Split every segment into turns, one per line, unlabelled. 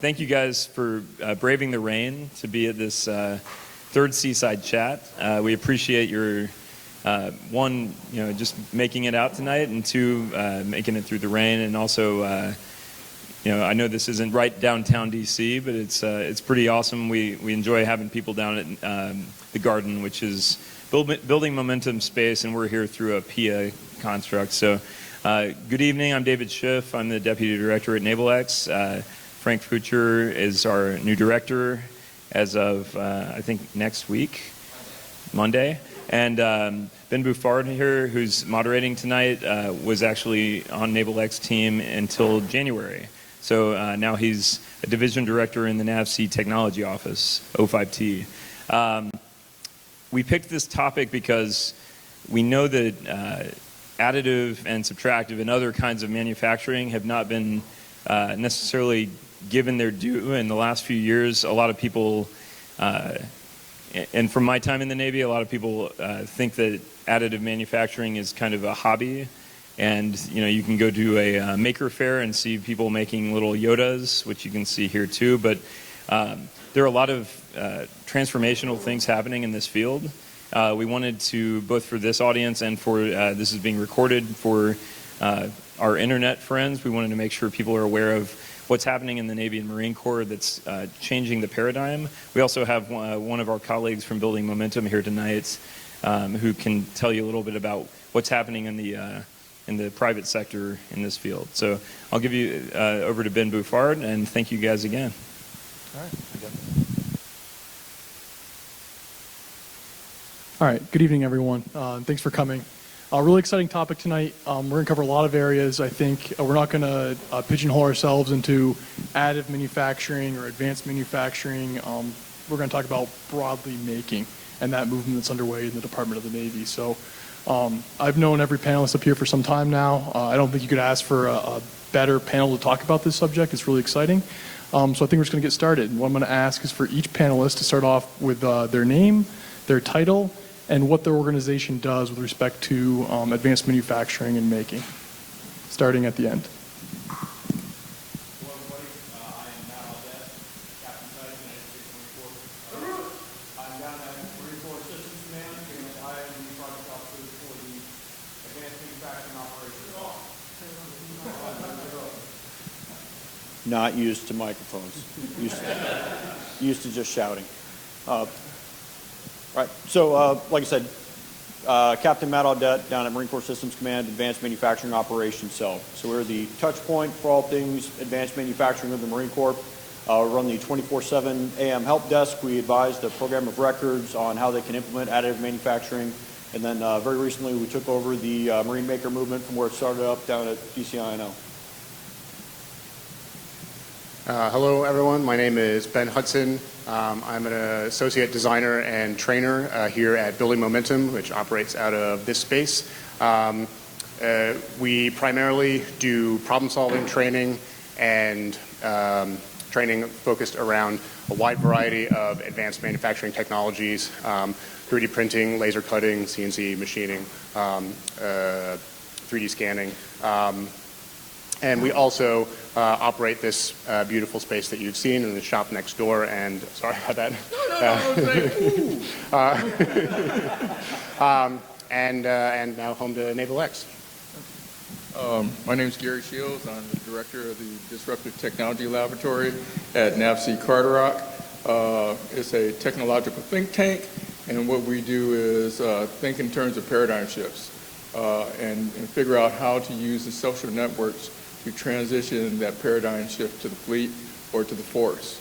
Thank you guys for braving the rain to be at this third Seaside chat. We appreciate your one, just making it out tonight, and two, making it through the rain, and also, I know this isn't right downtown DC, but it's pretty awesome. We enjoy having people down at the Garden, which is building momentum space, and we're here through a PA construct. So, good evening. I'm David Schiff. I'm the deputy director at NavalX. Frank Future is our new director as of, I think, next week, Monday. And Ben Buffard here, who's moderating tonight, was actually on NavalX team until January. So now he's a division director in the NavC technology office, O5T. We picked this topic because we know that additive and subtractive and other kinds of manufacturing have not been necessarily given their due in the last few years. A lot of people, and from my time in the Navy, a lot of people think that additive manufacturing is kind of a hobby. And you can go to a maker fair and see people making little Yodas, which you can see here too. But there are a lot of transformational things happening in this field. We wanted to, both for this audience and for this is being recorded for our internet friends, we wanted to make sure people are aware of what's happening in the Navy and Marine Corps that's changing the paradigm. We also have one of our colleagues from Building Momentum here tonight who can tell you a little bit about what's happening in the private sector in this field. So I'll give you over to Ben Buffard, and thank you guys again.
All right. All right. Good evening, everyone. Thanks for coming. Really exciting topic tonight. We're going to cover a lot of areas. I think we're not going to pigeonhole ourselves into additive manufacturing or advanced manufacturing. We're going to talk about broadly making and that movement that's underway in the Department of the Navy. So I've known every panelist up here for some time now. I don't think you could ask for a better panel to talk about this subject. It's really exciting. So I think we're just going to get started. And what I'm going to ask is for each panelist to start off with their name, their title, and what their organization does with respect to advanced manufacturing and making, starting at the end.
Hello, everybody. I am NavalX, Captain Type, United States Marine Corps. I'm down at Marine Corps Systems Command, and I am the project officer for the advanced manufacturing operations. Not used to microphones. Used to just shouting. All right, so like I said, Captain Matt Audette down at Marine Corps Systems Command, Advanced Manufacturing Operations Cell. So we're the touch point for all things advanced manufacturing of the Marine Corps. We run the 24/7 AM help desk. We advise the program of records on how they can implement additive manufacturing. And then very recently we took over the Marine Maker movement from where it started up down at DCINO.
Hello, everyone. My name is Ben Hudson. I'm an associate designer and trainer here at Building Momentum, which operates out of this space. We primarily do problem-solving training and training focused around a wide variety of advanced manufacturing technologies, 3D printing, laser cutting, CNC machining, 3D scanning. And we also operate this beautiful space that you've seen in the shop next door. And sorry about that. And now home to NavalX.
My name is Gary Shields. I'm the director of the Disruptive Technology Laboratory at NavC Carderock. It's a technological think tank, and what we do is think in terms of paradigm shifts and figure out how to use the social networks to transition that paradigm shift to the fleet or to the force.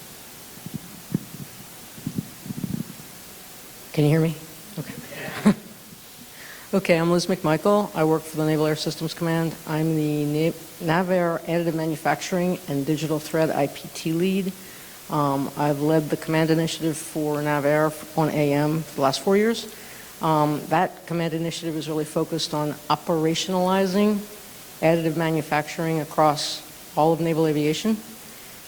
Can you hear me? Okay. Okay, I'm Liz McMichael. I work for the Naval Air Systems Command. I'm the NavAir Additive Manufacturing and Digital Thread IPT lead. I've led the command initiative for NavAir on AM for the last 4 years. That command initiative is really focused on operationalizing additive manufacturing across all of naval aviation,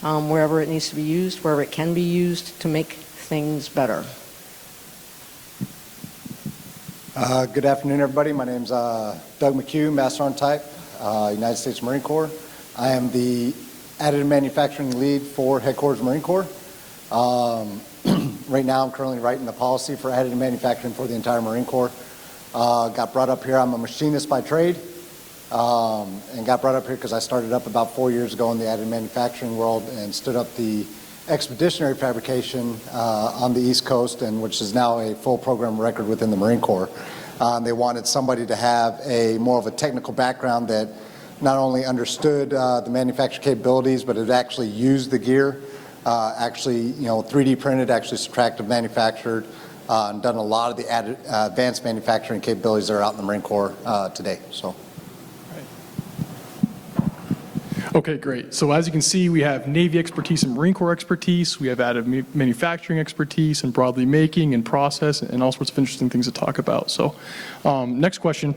wherever it needs to be used, wherever it can be used to make things better.
Good afternoon, everybody. My name's Doug McHugh, Master on Type, United States Marine Corps. I am the additive manufacturing lead for Headquarters Marine Corps. Right now, I'm currently writing the policy for additive manufacturing for the entire Marine Corps. Got brought up here. I'm a machinist by trade, and got brought up here because I started up about 4 years ago in the additive manufacturing world and stood up the expeditionary fabrication on the East Coast, and which is now a full program record within the Marine Corps. They wanted somebody to have more of a technical background that not only understood the manufacturing capabilities, but had actually used the gear, actually 3D printed, actually subtractive manufactured, and done a lot of the advanced manufacturing capabilities that are out in the Marine Corps today. So.
Okay, great. So as you can see, we have Navy expertise and Marine Corps expertise. We have additive manufacturing expertise and broadly making and process and all sorts of interesting things to talk about. So next question.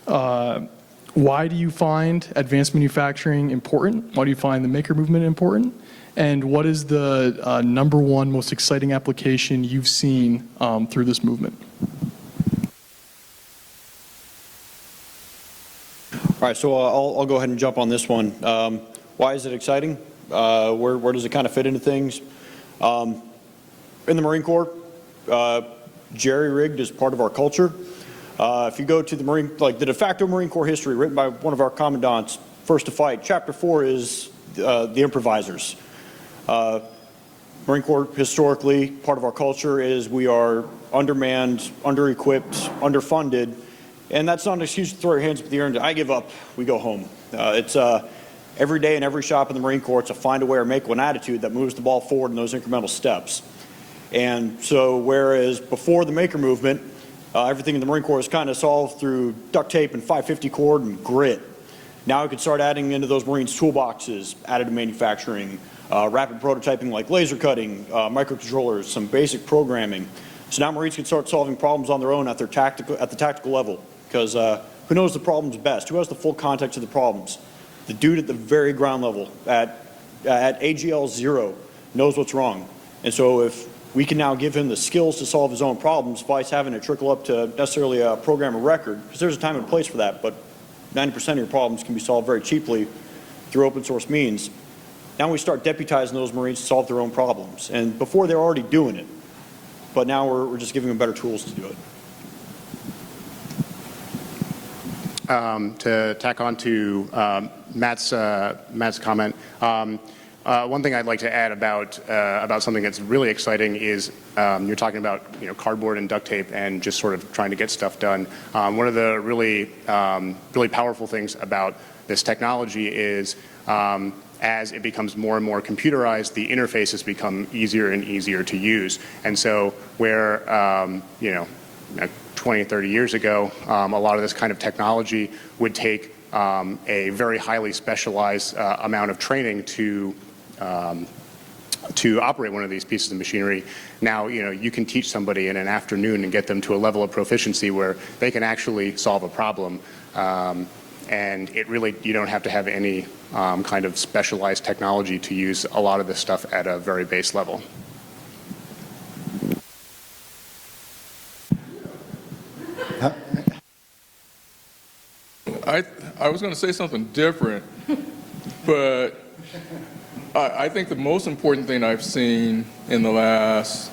Why do you find advanced manufacturing important? Why do you find the maker movement important? And what is the #1 most exciting application you've seen through this movement?
All right, so I'll go ahead and jump on this one. Why is it exciting? Where does it kind of fit into things? In the Marine Corps, jerry-rigged is part of our culture. If you go to the de facto Marine Corps history written by one of our commandants, First to Fight, Chapter 4 is the improvisers. Marine Corps, historically, part of our culture is we are undermanned, under-equipped, underfunded, and that's not an excuse to throw your hands up in the air and I give up, we go home. It's every day in every shop in the Marine Corps, it's a find a way or make one attitude that moves the ball forward in those incremental steps. And so whereas before the maker movement, everything in the Marine Corps is kind of solved through duct tape and 550 cord and grit. Now we could start adding into those Marines toolboxes, additive manufacturing, rapid prototyping like laser cutting, microcontrollers, some basic programming. So now Marines can start solving problems on their own at the tactical level, because who knows the problems best? Who has the full context of the problems? The dude at the very ground level at AGL 0 knows what's wrong. And so if we can now give him the skills to solve his own problems, vice having to trickle up to necessarily a program of record, because there's a time and place for that, but 90% of your problems can be solved very cheaply through open source means. Now we start deputizing those Marines to solve their own problems. And before they're already doing it, but now we're just giving them better tools to do it.
To tack on to Matt's comment, one thing I'd like to add about something that's really exciting is you're talking about cardboard and duct tape and just sort of trying to get stuff done. One of the really powerful things about this technology is as it becomes more and more computerized, the interfaces become easier and easier to use. And so where 20, 30 years ago, a lot of this kind of technology would take a very highly specialized amount of training to operate one of these pieces of machinery. Now, you can teach somebody in an afternoon and get them to a level of proficiency where they can actually solve a problem. And you don't have to have any kind of specialized technology to use a lot of this stuff at a very base level.
I was going to say something different, but I think the most important thing I've seen in the last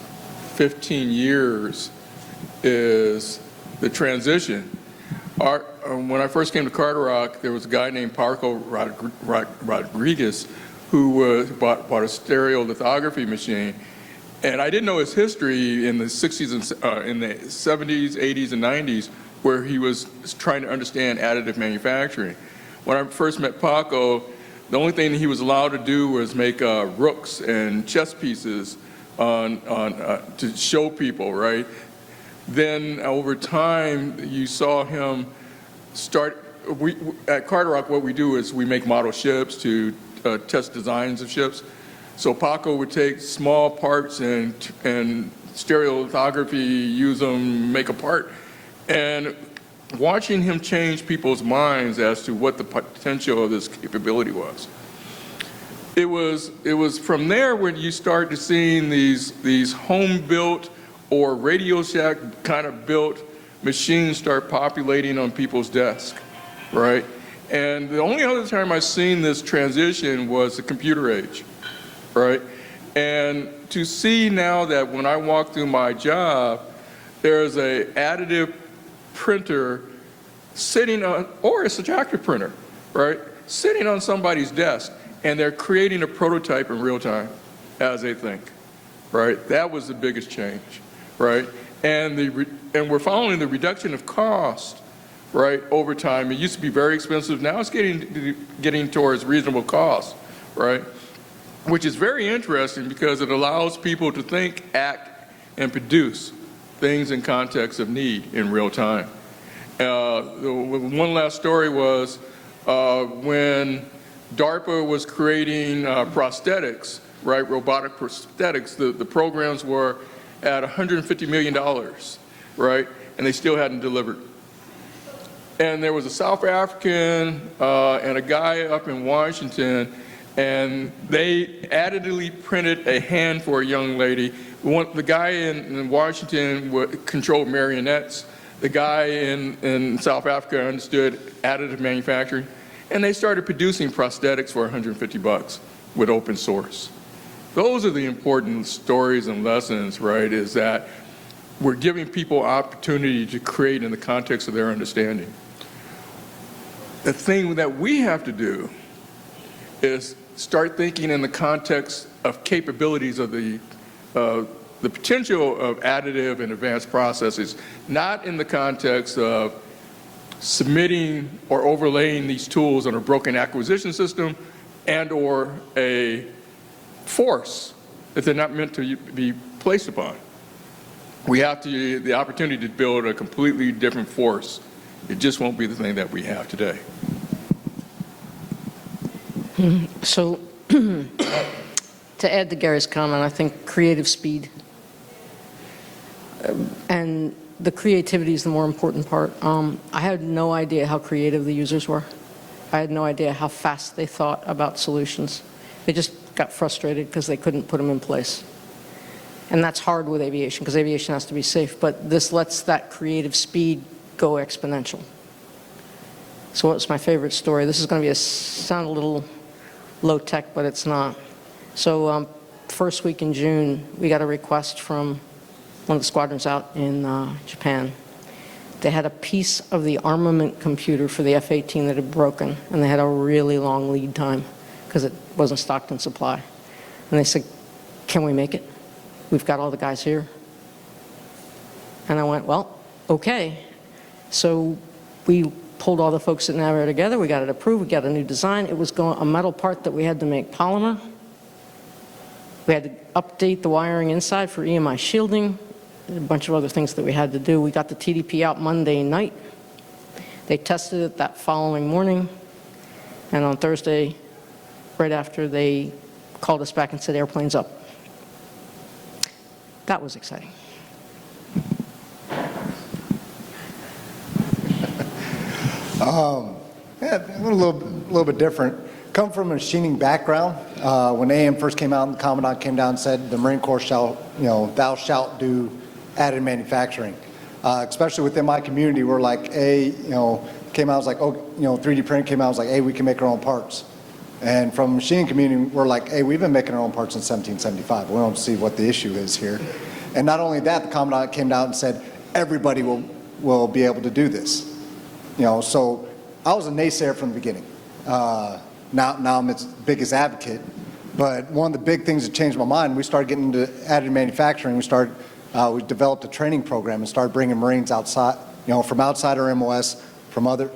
15 years is the transition. When I first came to Carderock, there was a guy named Paco Rodriguez who bought a stereolithography machine. And I didn't know his history in the 60s and in the 70s, 80s, and 90s, where he was trying to understand additive manufacturing. When I first met Paco, the only thing he was allowed to do was make rooks and chess pieces to show people, right? Then over time, you saw him start. At Carderock, what we do is we make model ships to test designs of ships. So Paco would take small parts and stereolithography, use them, make a part. And watching him change people's minds as to what the potential of this capability was. It was from there when you start to seeing these home-built or Radio Shack kind of built machines start populating on people's desks, right? And the only other time I've seen this transition was the computer age, right? And to see now that when I walk through my job, there's a additive printer sitting on, or it's a tractor printer, right? Sitting on somebody's desk, and they're creating a prototype in real time as they think, right? That was the biggest change, right? And we're following the reduction of cost, right, over time. It used to be very expensive. Now it's getting towards reasonable cost, right? Which is very interesting because it allows people to think, act, and produce things in context of need in real time. One last story was when DARPA was creating prosthetics, right, robotic prosthetics, the programs were at $150 million, right, and they still hadn't delivered. And there was a South African and a guy up in Washington, and they additively printed a hand for a young lady. The guy in Washington controlled marionettes. The guy in South Africa understood additive manufacturing, and they started producing prosthetics for $150 with open source. Those are the important stories and lessons, right, is that we're giving people opportunity to create in the context of their understanding. The thing that we have to do is start thinking in the context of capabilities of the potential of additive and advanced processes, not in the context of submitting or overlaying these tools on a broken acquisition system and or a force that they're not meant to be placed upon. We have the opportunity to build a completely different force. It just won't be the thing that we have today.
So to add to Gary's comment, I think creative speed and the creativity is the more important part. I had no idea how creative the users were. I had no idea how fast they thought about solutions. They just got frustrated because they couldn't put them in place. And that's hard with aviation because aviation has to be safe, but this lets that creative speed go exponential. So what's my favorite story? This is going to sound a little low tech, but it's not. So first week in June, we got a request from one of the squadrons out in Japan. They had a piece of the armament computer for the F-18 that had broken, and they had a really long lead time because it wasn't stocked in supply. And they said, can we make it? We've got all the guys here. And I went, well, okay. So we pulled all the folks at NAVAIR together. We got it approved. We got a new design. It was a metal part that we had to make polymer. We had to update the wiring inside for EMI shielding, and a bunch of other things that we had to do. We got the TDP out Monday night. They tested it that following morning. And on Thursday, right after, they called us back and said, airplane's up. That was exciting.
Yeah, a little bit different. Come from a machining background. When AM first came out, and the Commandant came down and said, "The Marine Corps shall, thou shalt do additive manufacturing." Especially within my community, we're like, came out, was like, 3D print came out, was like, hey, we can make our own parts. And from the machining community, we're like, hey, we've been making our own parts since 1775. We don't see what the issue is here. And not only that, the Commandant came down and said, everybody will be able to do this. So I was a naysayer from the beginning. Now I'm its biggest advocate. But one of the big things that changed my mind, we started getting into additive manufacturing. We developed a training program and started bringing Marines outside, from outside our MOS, from other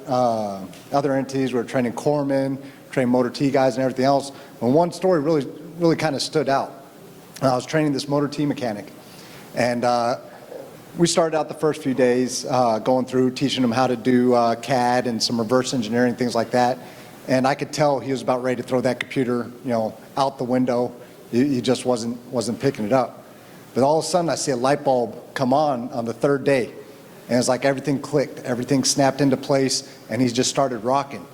entities. We were training corpsmen, training motor T guys and everything else. And one story really kind of stood out. I was training this motor T mechanic. And we started out the first few days going through, teaching him how to do CAD and some reverse engineering, things like that. And I could tell he was about ready to throw that computer, out the window. He just wasn't picking it up. But all of a sudden, I see a light bulb come on the third day. And it's like everything clicked, everything snapped into place, and he just started rocking.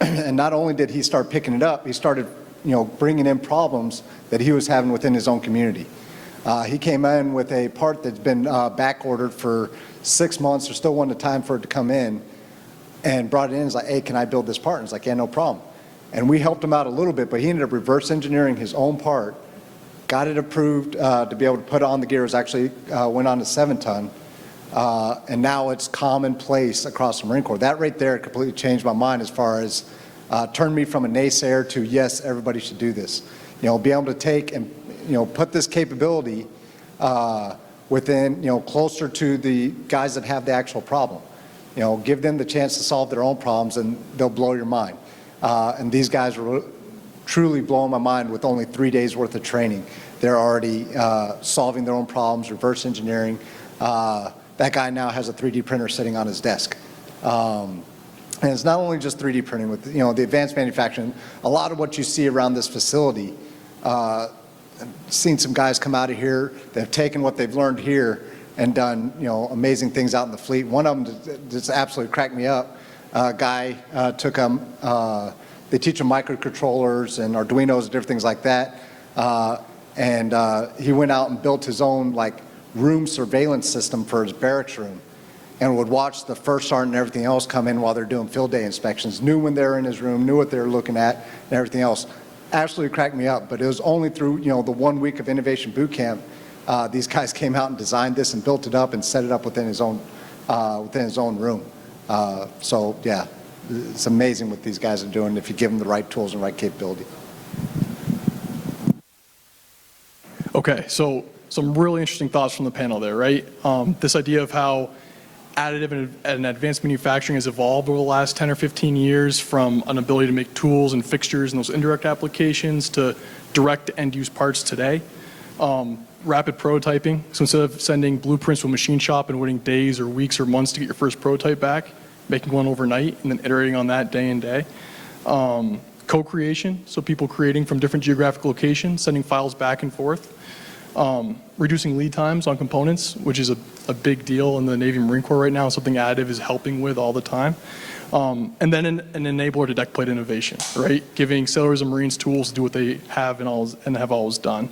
And not only did he start picking it up, he started, bringing in problems that he was having within his own community. He came in with a part that's been back ordered for 6 months. There's still wasn't a time for it to come in. and brought it in. He's like, hey, can I build this part? And he's like, yeah, no problem. And we helped him out a little bit, but he ended up reverse engineering his own part, got it approved to be able to put on the gears, actually went on to 7-ton, and now it's commonplace across the Marine Corps. That right there completely changed my mind as far as turned me from a naysayer to, yes, everybody should do this. You know, be able to take and, you know, put this capability within, you know, closer to the guys that have the actual problem. You know, give them the chance to solve their own problems and they'll blow your mind. And these guys were truly blowing my mind with only 3 days worth of training. They're already solving their own problems, reverse engineering. That guy now has a 3D printer sitting on his desk. And it's not only just 3D printing with, you know, the advanced manufacturing. A lot of what you see around this facility, I've seen some guys come out of here that have taken what they've learned here and done, you know, amazing things out in the fleet. One of them just absolutely cracked me up. A guy took them, they teach them microcontrollers and Arduinos and different things like that. And he went out and built his own like room surveillance system for his barracks room and would watch the first sergeant and everything else come in while they're doing field day inspections, knew when they were in his room, knew what they were looking at and everything else. Absolutely cracked me up, but it was only through, you know, the 1 week of innovation boot camp, these guys came out and designed this and built it up and set it up within his own room. So yeah, it's amazing what these guys are doing if you give them the right tools and right capability.
Okay, so some really interesting thoughts from the panel there, right? This idea of how additive and advanced manufacturing has evolved over the last 10 or 15 years from an ability to make tools and fixtures and those indirect applications to direct end-use parts today. Rapid prototyping, so instead of sending blueprints to a machine shop and waiting days or weeks or months to get your first prototype back, making one overnight and then iterating on that day and day. Co-creation, so people creating from different geographic locations, sending files back and forth. Reducing lead times on components, which is a big deal in the Navy and Marine Corps right now, something additive is helping with all the time. And then an enabler to deck plate innovation, right? Giving sailors and Marines tools to do what they have and have always done.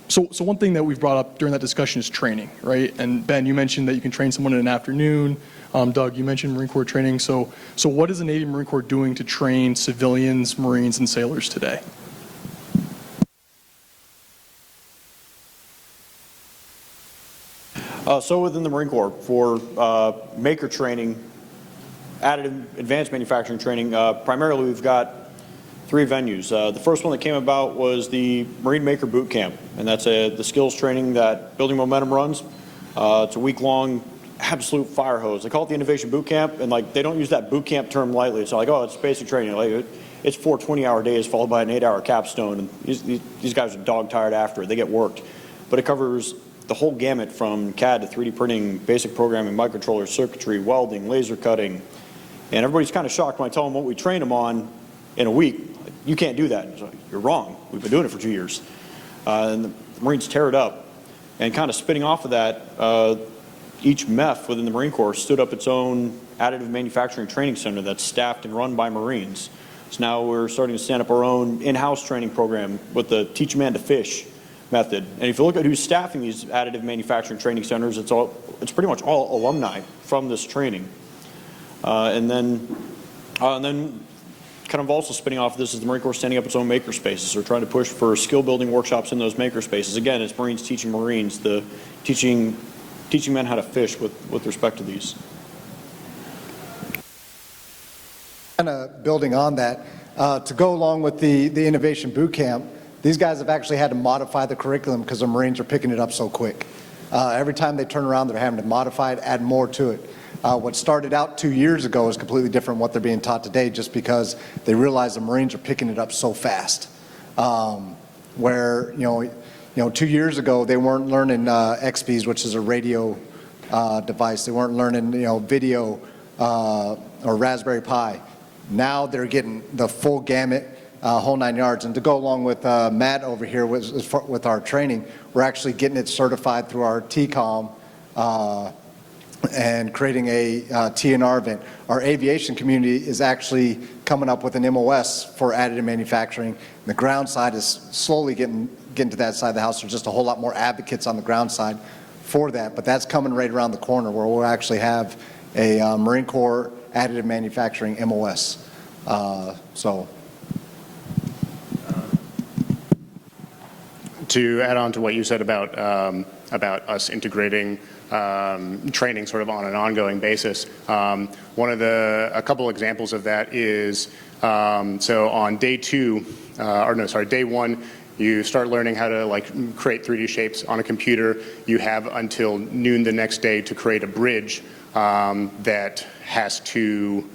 So one thing that we've brought up during that discussion is training, right? And Ben, you mentioned that you can train someone in an afternoon. Doug, you mentioned Marine Corps training. So what is the Navy and Marine Corps doing to train civilians, Marines, and sailors today?
So within the Marine Corps, for maker training, additive advanced manufacturing training, primarily we've got 3 venues. The first one that came about was the Marine Maker Boot Camp, and that's the skills training that Building Momentum runs. It's a week-long absolute fire hose. They call it the Innovation Boot Camp, and like they don't use that boot camp term lightly. It's not like, oh, it's basic training. Like it's 4 20-hour days followed by an 8-hour capstone, and these guys are dog-tired after it. They get worked. But it covers the whole gamut from CAD to 3D printing, basic programming, microcontrollers, circuitry, welding, laser cutting. And everybody's kind of shocked when I tell them what we train them on in a week. Like, you can't do that. Like, you're wrong. We've been doing it for 2 years. And the Marines tear it up. And kind of spinning off of that, each MEF within the Marine Corps stood up its own additive manufacturing training center that's staffed and run by Marines. So now we're starting to stand up our own in-house training program with the Teach a Man to Fish method. And if you look at who's staffing these additive manufacturing training centers, it's pretty much all alumni from this training. And then kind of also spinning off of this is the Marine Corps standing up its own maker spaces. They're trying to push for skill building workshops in those maker spaces. Again, it's Marines teaching Marines, teaching men how to fish with respect to these.
Kind of building on that, to go along with the Innovation Boot Camp, these guys have actually had to modify the curriculum because the Marines are picking it up so quick. Every time they turn around, they're having to modify it, add more to it. What started out 2 years ago is completely different from what they're being taught today just because they realize the Marines are picking it up so fast. Where, you know, 2 years ago, they weren't learning XPs, which is a radio device. They weren't learning, you know, video or Raspberry Pi. Now they're getting the full gamut, whole 9 yards. And to go along with Matt over here with our training, we're actually getting it certified through our TCOM and creating a TNR event. Our aviation community is actually coming up with an MOS for additive manufacturing. The ground side is slowly getting to that side of the house. There's just a whole lot more advocates on the ground side for that, but that's coming right around the corner where we'll actually have a Marine Corps additive manufacturing MOS. So.
To add on to what you said about us integrating training sort of on an ongoing basis, a couple examples of that is so on day one, you start learning how to create 3D shapes on a computer. You have until noon the next day to create a bridge that has to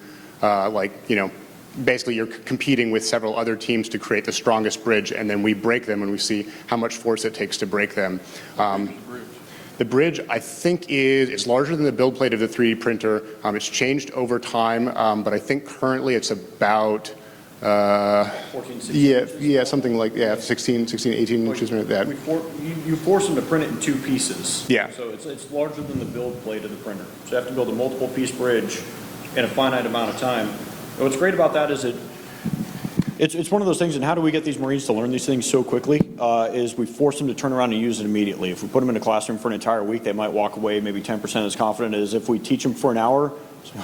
basically you're competing with several other teams to create the strongest bridge, and then we break them and we see how much force it takes to break them. The bridge, I think, it's larger than the build plate of the 3D printer. It's changed over time, but I think currently it's about
14, 16
something like 16, 18 inches like that.
You force them to print it in 2 pieces.
Yeah.
So it's larger than the build plate of the printer. So you have to build a multiple piece bridge in a finite amount of time. And what's great about that is it's one of those things, and how do we get these Marines to learn these things so quickly, is we force them to turn around and use it immediately. If we put them in a classroom for an entire week, they might walk away maybe 10% as confident as if we teach them for an hour.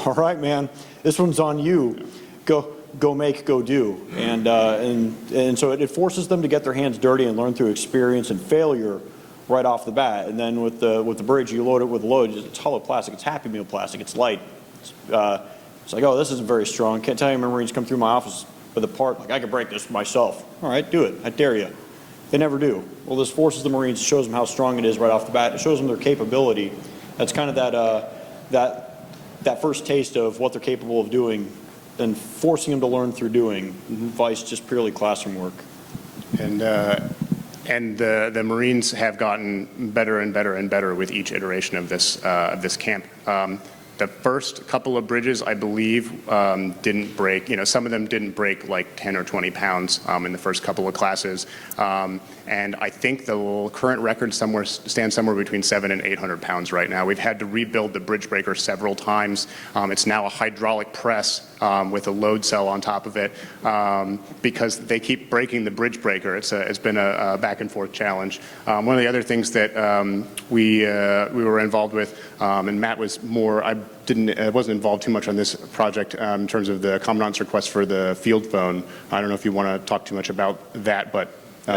All right, man, this one's on you. Go make, go do. And so it forces them to get their hands dirty and learn through experience and failure right off the bat. And then with the bridge, you load it with a load. It's hollow plastic. It's Happy Meal plastic. It's light. It's like, oh, this isn't very strong. Can't tell you how many Marines come through my office with a part like, I could break this myself. All right, do it. I dare you. They never do. Well, this forces the Marines, shows them how strong it is right off the bat. It shows them their capability. That's kind of that first taste of what they're capable of doing, and forcing them to learn through doing, vice just purely classroom work.
And the Marines have gotten better and better and better with each iteration of this camp. The first couple of bridges, I believe, didn't break. Some of them didn't break like 10 or 20 pounds in the first couple of classes. And I think the current record stands somewhere between 700 and 800 pounds right now. We've had to rebuild the bridge breaker several times. It's now a hydraulic press with a load cell on top of it because they keep breaking the bridge breaker. It's been a back and forth challenge. One of the other things that we were involved with, and Matt was more, I wasn't involved too much on this project in terms of the Commandant's request for the field phone. I don't know if you want to talk too much about that, but
Do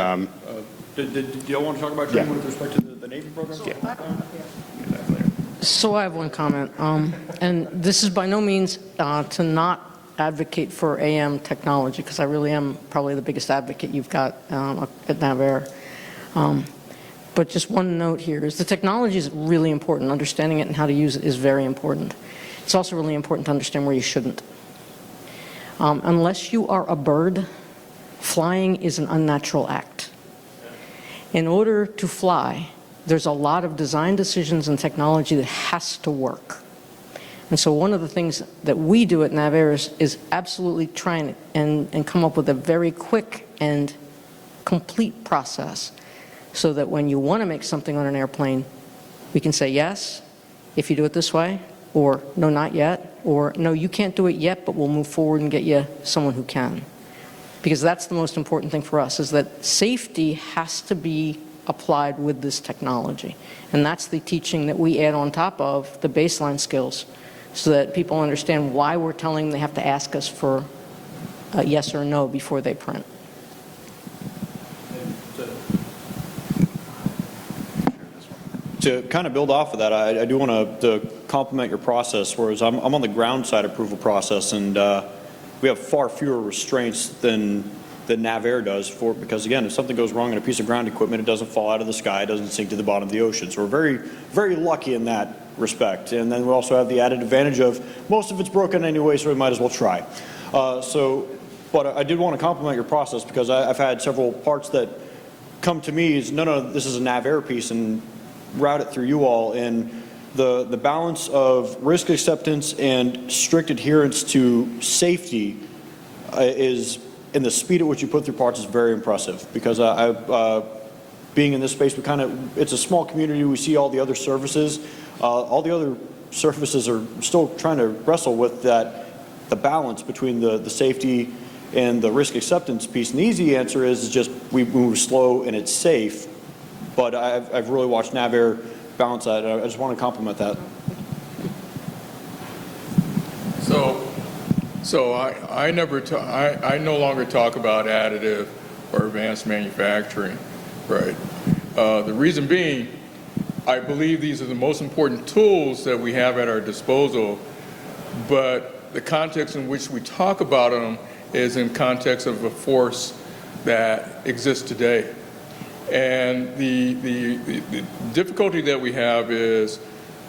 y'all want to talk about training with respect to the Navy program?
So I have one comment, and this is by no means to not advocate for AM technology, because I really am probably the biggest advocate you've got at NavAir. But just one note here is the technology is really important. Understanding it and how to use it is very important. It's also really important to understand where you shouldn't. Unless you are a bird, flying is an unnatural act. In order to fly, there's a lot of design decisions and technology that has to work. And so one of the things that we do at NavAir is absolutely try and come up with a very quick and complete process so that when you want to make something on an airplane, we can say yes, if you do it this way, or no, not yet, or no, you can't do it yet, but we'll move forward and get you someone who can. Because that's the most important thing for us, is that safety has to be applied with this technology. And that's the teaching that we add on top of the baseline skills, so that people understand why we're telling them they have to ask us for a yes or no before they print.
To kind of build off of that, I do want to compliment your process, whereas I'm on the ground side approval process, and we have far fewer restraints than NavAir does because again, if something goes wrong in a piece of ground equipment, it doesn't fall out of the sky, it doesn't sink to the bottom of the ocean. So we're very, very lucky in that respect. And then we also have the added advantage of most of it's broken anyway, so we might as well try. But I did want to compliment your process, because I've had several parts that come to me as, no, this is a NavAir piece, and route it through you all. And the balance of risk acceptance and strict adherence to safety is, and the speed at which you put through parts is very impressive, because being in this space, it's a small community. We see all the other services. All the other services are still trying to wrestle with the balance between the safety and the risk acceptance piece. And the easy answer is just we move slow and it's safe. But I've really watched NavAir balance that. I just want to compliment that.
So So I no longer talk about additive or advanced manufacturing, right? The reason being, I believe these are the most important tools that we have at our disposal, but the context in which we talk about them is in context of a force that exists today. And the difficulty that we have is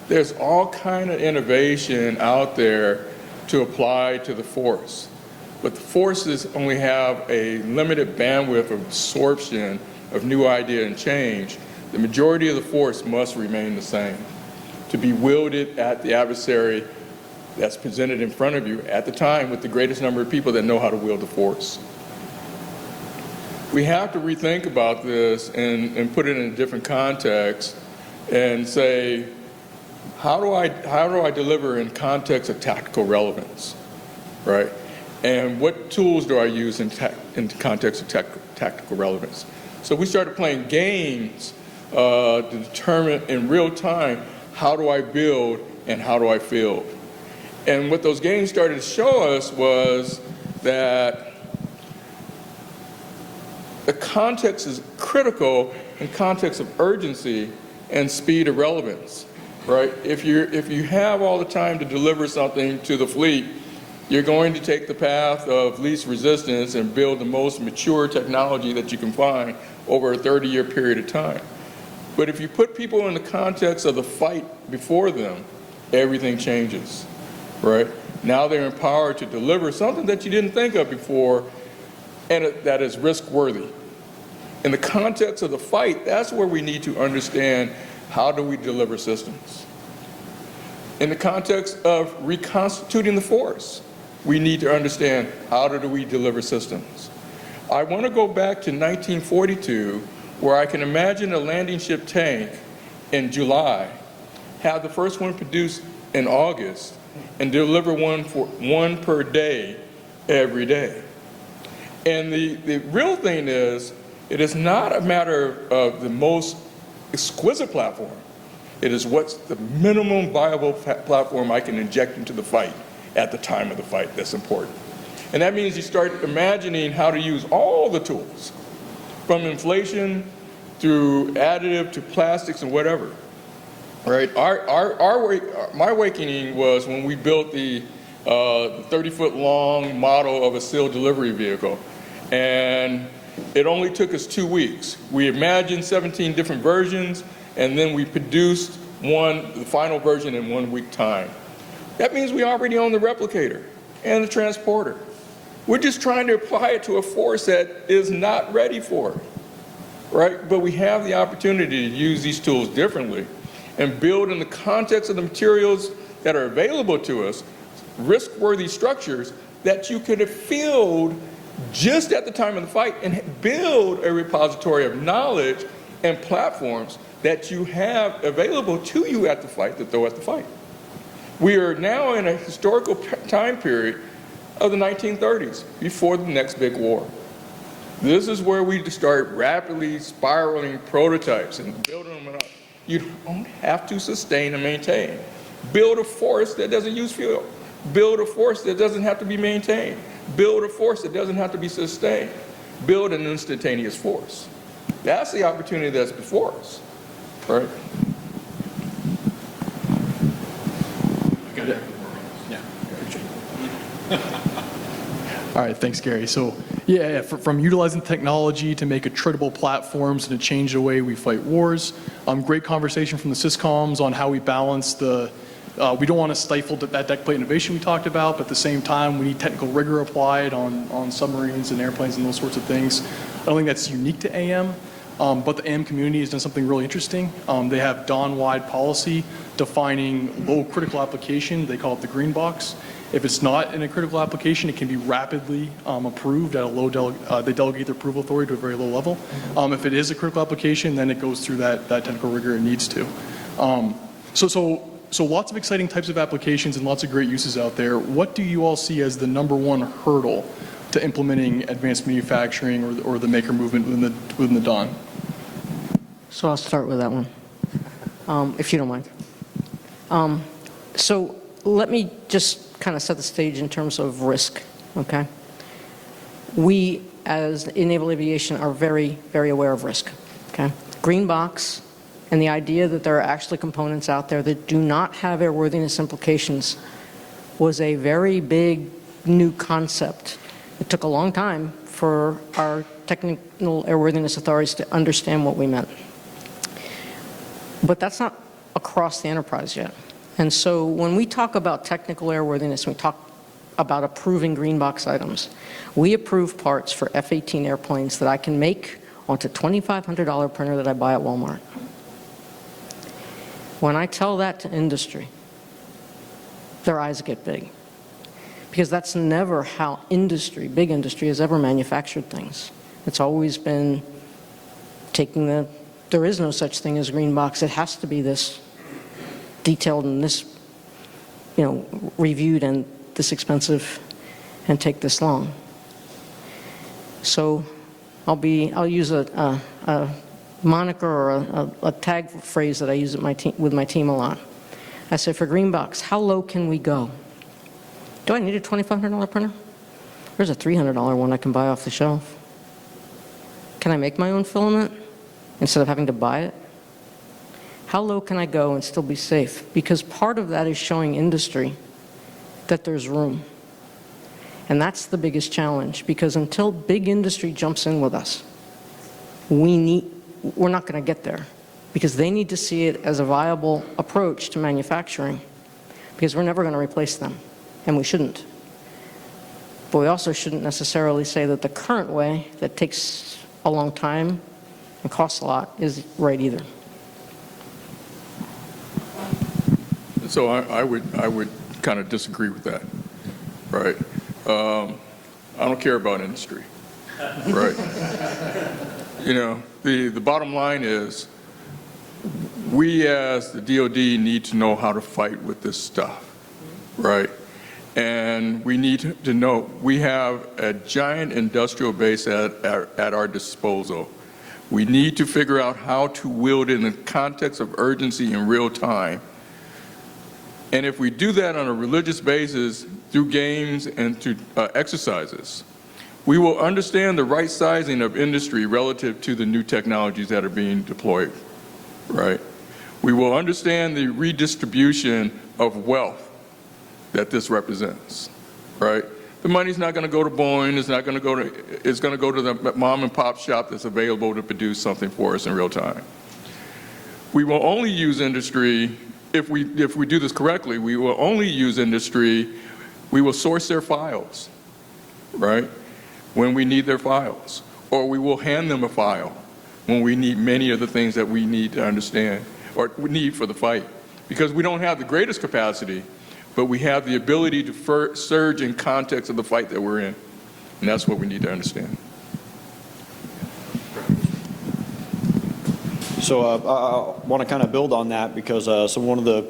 there's all kind of innovation out there to apply to the force. But the forces only have a limited bandwidth of absorption of new idea and change. The majority of the force must remain the same to be wielded at the adversary that's presented in front of you at the time with the greatest number of people that know how to wield the force. We have to rethink about this and put it in a different context and say, how do I deliver in context of tactical relevance, right? And what tools do I use in the context of tactical relevance? So we started playing games to determine in real time, how do I build and how do I field? And what those games started to show us was that the context is critical in context of urgency and speed of relevance, right? If you have all the time to deliver something to the fleet, you're going to take the path of least resistance and build the most mature technology that you can find over a 30-year period of time. But if you put people in the context of the fight before them, everything changes, right? Now they're empowered to deliver something that you didn't think of before and that is risk-worthy. In the context of the fight, that's where we need to understand how do we deliver systems. In the context of reconstituting the force, we need to understand how do we deliver systems. I want to go back to 1942, where I can imagine a landing ship tank in July, have the first one produced in August, and deliver one per day, every day. And the real thing is, it is not a matter of the most exquisite platform. It is what's the minimum viable platform I can inject into the fight at the time of the fight that's important. And that means you start imagining how to use all the tools, from inflation through additive to plastics and whatever. Right? My awakening was when we built the 30-foot long model of a sealed delivery vehicle. And it only took us 2 weeks. We imagined 17 different versions, and then we produced the final version in 1 week time. That means we already own the replicator and the transporter. We're just trying to apply it to a force that is not ready for it, right? But we have the opportunity to use these tools differently and build in the context of the materials that are available to us, risk-worthy structures that you could have field just at the time of the fight and build a repository of knowledge and platforms that you have available to you at the fight, to throw at the fight. We are now in a historical time period of the 1930s, before the next big war. This is where we start rapidly spiraling prototypes and building them up. You don't have to sustain and maintain. Build a force that doesn't use fuel. Build a force that doesn't have to be maintained. Build a force that doesn't have to be sustained. Build an instantaneous force. That's the opportunity that's before us, right?
All right, thanks, Gary. So, from utilizing technology to make attritable platforms and to change the way we fight wars. Great conversation from the syscoms on how we balance the, we don't want to stifle that deck plate innovation we talked about, but at the same time, we need technical rigor applied on submarines and airplanes and those sorts of things. I don't think that's unique to AM, but the AM community has done something really interesting. They have Don-wide policy defining low critical application. They call it the green box. If it's not in a critical application, it can be rapidly approved at a low, they delegate their approval authority to a very low level. If it is a critical application, then it goes through that technical rigor it needs to. So lots of exciting types of applications and lots of great uses out there. What do you all see as the #1 hurdle to implementing advanced manufacturing or the maker movement within the Don?
So I'll start with that one, if you don't mind. So let me just kind of set the stage in terms of risk, okay? We, as in naval aviation, are very, very aware of risk, okay? Green box and the idea that there are actually components out there that do not have airworthiness implications was a very big new concept. It took a long time for our technical airworthiness authorities to understand what we meant. But that's not across the enterprise yet. And so when we talk about technical airworthiness, we talk about approving green box items. We approve parts for F-18 airplanes that I can make onto a $2,500 printer that I buy at Walmart. When I tell that to industry, their eyes get big. Because that's never how industry, big industry, has ever manufactured things. It's always been taking there is no such thing as a green box. It has to be this detailed and this, reviewed and this expensive and take this long. So I'll use a moniker or a tag phrase that I use with my team a lot. I say, for green box, how low can we go? Do I need a $2,500 printer? There's a $300 one I can buy off the shelf. Can I make my own filament instead of having to buy it? How low can I go and still be safe? Because part of that is showing industry that there's room. And that's the biggest challenge, because until big industry jumps in with us, we're not going to get there, because they need to see it as a viable approach to manufacturing, because we're never going to replace them, and we shouldn't. But we also shouldn't necessarily say that the current way that takes a long time and costs a lot is right either.
So I would kind of disagree with that, right? I don't care about industry, right? The bottom line is we as the DoD need to know how to fight with this stuff, right? And we need to know we have a giant industrial base at our disposal. We need to figure out how to wield it in the context of urgency in real time. And if we do that on a religious basis through games and through exercises, we will understand the right sizing of industry relative to the new technologies that are being deployed, right? We will understand the redistribution of wealth that this represents, right? The money's not going to go to Boeing, it's going to go to the mom and pop shop that's available to produce something for us in real time. We will only use industry, if we do this correctly, we will only use industry, we will source their files, right? When we need their files, or we will hand them a file when we need many of the things that we need to understand or we need for the fight. Because we don't have the greatest capacity, but we have the ability to surge in context of the fight that we're in. And that's what we need to understand.
So I want to kind of build on that, because one of the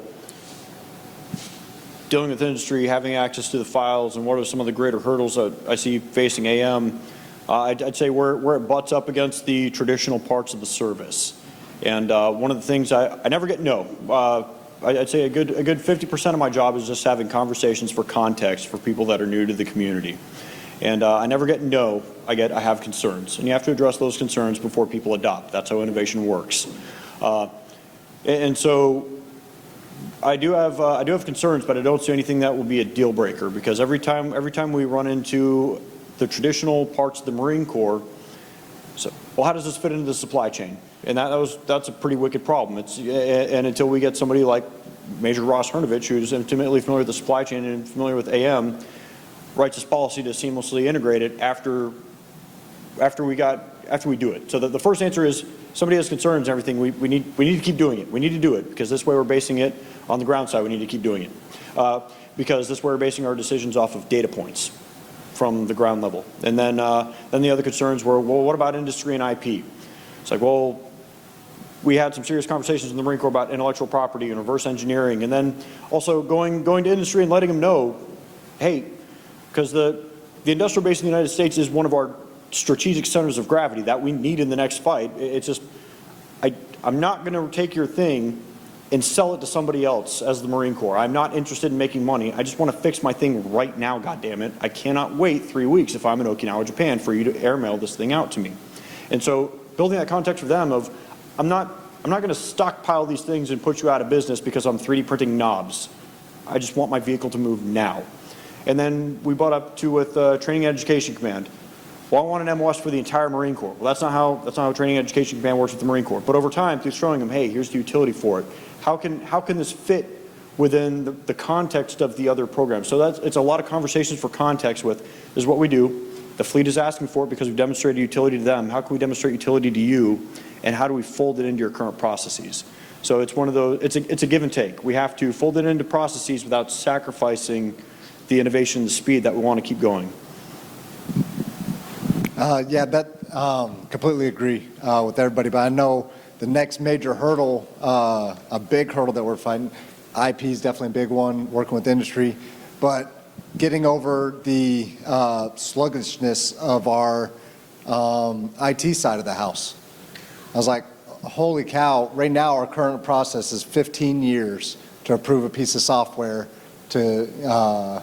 dealing with industry, having access to the files, and what are some of the greater hurdles that I see facing AM, I'd say where it butts up against the traditional parts of the service. And one of the things I never get I'd say a good 50% of my job is just having conversations for context for people that are new to the community. And I never get no, I have concerns. And you have to address those concerns before people adopt. That's how innovation works. And so I do have concerns, but I don't see anything that will be a deal breaker, because every time we run into the traditional parts of the Marine Corps, so, well, how does this fit into the supply chain? And that's a pretty wicked problem. And until we get somebody like Major Ross Hernovich, who's intimately familiar with the supply chain and familiar with AM, writes this policy to seamlessly integrate it after we do it. So the first answer is, somebody has concerns and everything, we need to keep doing it. We need to do it, because this way we're basing it on the ground side. We need to keep doing it, because this way we're basing our decisions off of data points from the ground level. And then the other concerns were, well, what about industry and IP? It's like, well, we had some serious conversations in the Marine Corps about intellectual property and reverse engineering, and then also going to industry and letting them know, hey, because the industrial base in the United States is one of our strategic centers of gravity that we need in the next fight. It's just, I'm not going to take your thing and sell it to somebody else as the Marine Corps. I'm not interested in making money. I just want to fix my thing right now, goddammit. I cannot wait 3 weeks if I'm in Okinawa, Japan, for you to airmail this thing out to me. And so building that context for them of, I'm not going to stockpile these things and put you out of business because I'm 3D printing knobs. I just want my vehicle to move now. And then we brought up too with Training and Education Command. Well, I want an MOS for the entire Marine Corps. Well, that's not how Training and Education Command works with the Marine Corps. But over time, through showing them, hey, here's the utility for it. How can this fit within the context of the other programs? So it's a lot of conversations for context with, this is what we do. The fleet is asking for it because we've demonstrated utility to them. How can we demonstrate utility to you? And how do we fold it into your current processes? So it's one of those, it's a give and take. We have to fold it into processes without sacrificing the innovation and the speed that we want to keep going.
Yeah, completely agree with everybody, but I know the next major hurdle, a big hurdle that we're fighting, IP is definitely a big one, working with industry, but getting over the sluggishness of our IT side of the house. I was like, holy cow, right now our current process is 15 years to approve a piece of software to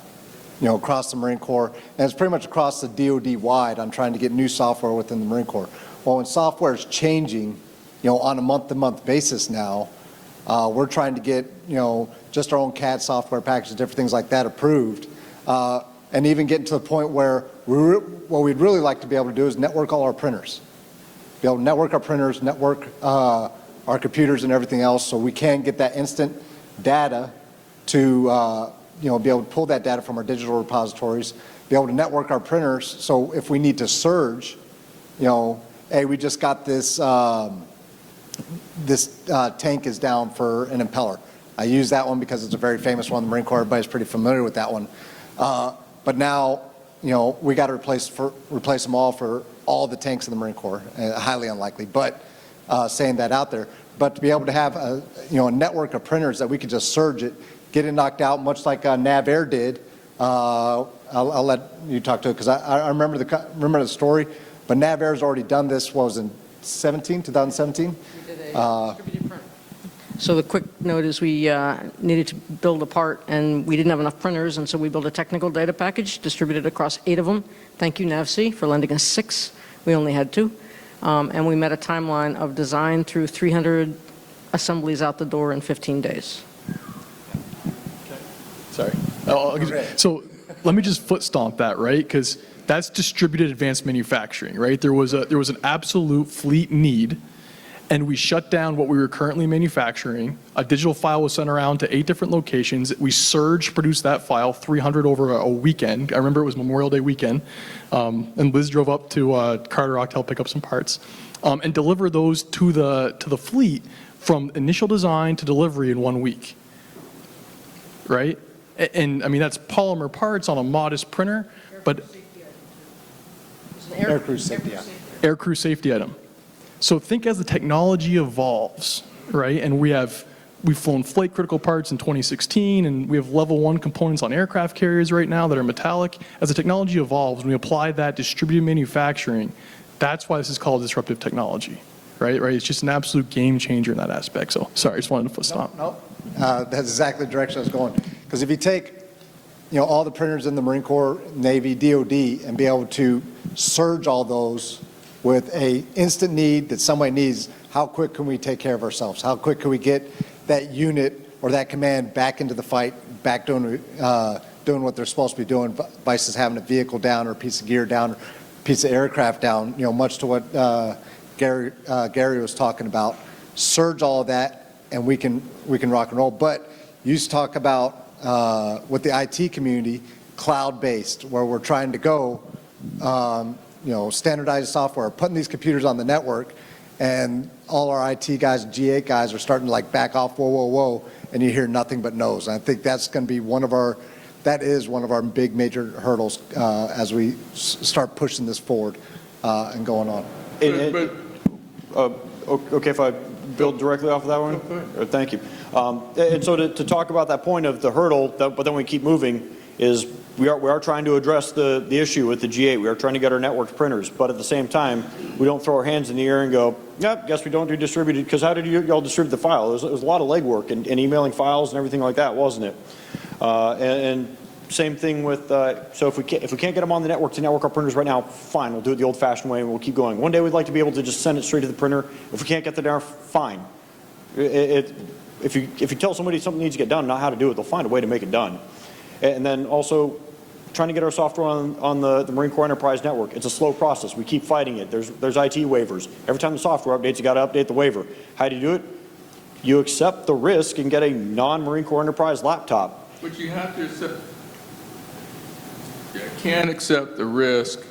across the Marine Corps, and it's pretty much across the DoD wide on trying to get new software within the Marine Corps. Well, when software is changing, on a month-to-month basis now, we're trying to get, just our own CAD software packages, different things like that approved, and even getting to the point where what we'd really like to be able to do is network all our printers. Be able to network our printers, network our computers and everything else, so we can get that instant data to be able to pull that data from our digital repositories, be able to network our printers, so if we need to surge, hey, we just got this, tank is down for an impeller. I use that one because it's a very famous one in the Marine Corps. Everybody's pretty familiar with that one. But now, we got to replace them all for all the tanks in the Marine Corps. Highly unlikely, but saying that out there. But to be able to have a network of printers that we could just surge it, get it knocked out, much like NavAir did. I'll let you talk to it because I remember the story. But NavAir's already done this. What was it, 2017?
We did a distributed print. So the quick note is we needed to build a part, and we didn't have enough printers, and so we built a technical data package, distributed across 8 of them. Thank you, NavC, for lending us 6. We only had 2. And we met a timeline of design through 300 assemblies out the door in 15 days.
Sorry. So let me just foot stomp that, right? Because that's distributed advanced manufacturing, right? There was an absolute fleet need, and we shut down what we were currently manufacturing. A digital file was sent around to 8 different locations. We surged, produced that file, 300 over a weekend. I remember it was Memorial Day weekend, and Liz drove up to Carter-Rock to help pick up some parts, and deliver those to the fleet from initial design to delivery in 1 week, right? And I mean, that's polymer parts on a modest printer, but
Aircrew safety item.
Aircrew safety item. So think as the technology evolves, right? And we've flown flight critical parts in 2016, and we have level 1 components on aircraft carriers right now that are metallic. As the technology evolves, when we apply that distributed manufacturing, that's why this is called disruptive technology, right? It's just an absolute game changer in that aspect. So sorry, I just wanted to foot stomp.
No. That's exactly the direction I was going. Because if you take, all the printers in the Marine Corps, Navy, DoD, and be able to surge all those with a instant need that somebody needs, how quick can we take care of ourselves? How quick can we get that unit or that command back into the fight, back doing what they're supposed to be doing, versus having a vehicle down or a piece of gear down or a piece of aircraft down, much to what Gary was talking about. Surge all of that, and we can rock and roll. But you used to talk about with the IT community, cloud-based, where we're trying to go, standardized software, putting these computers on the network, and all our IT guys and G8 guys are starting to back off, whoa, and you hear nothing but no's. And I think that's going to be one of our big major hurdles as we start pushing this forward and going on.
Okay, if I build directly off of that one? Thank you. And so to talk about that point of the hurdle, but then we keep moving, is we are trying to address the issue with the G8. We are trying to get our networked printers, but at the same time, we don't throw our hands in the air and go, yep, guess we don't do distributed, because how did y'all distribute the file? It was a lot of legwork and emailing files and everything like that, wasn't it? And same thing with, so if we can't get them on the network to network our printers right now, fine, we'll do it the old-fashioned way and we'll keep going. One day we'd like to be able to just send it straight to the printer. If we can't get there, fine. If you tell somebody something needs to get done, not how to do it, they'll find a way to make it done. And then also trying to get our software on the Marine Corps Enterprise Network. It's a slow process. We keep fighting it. There's IT waivers. Every time the software updates, you got to update the waiver. How do you do it? You accept the risk and get a non-Marine Corps Enterprise laptop.
But you have to accept, you can't accept the risk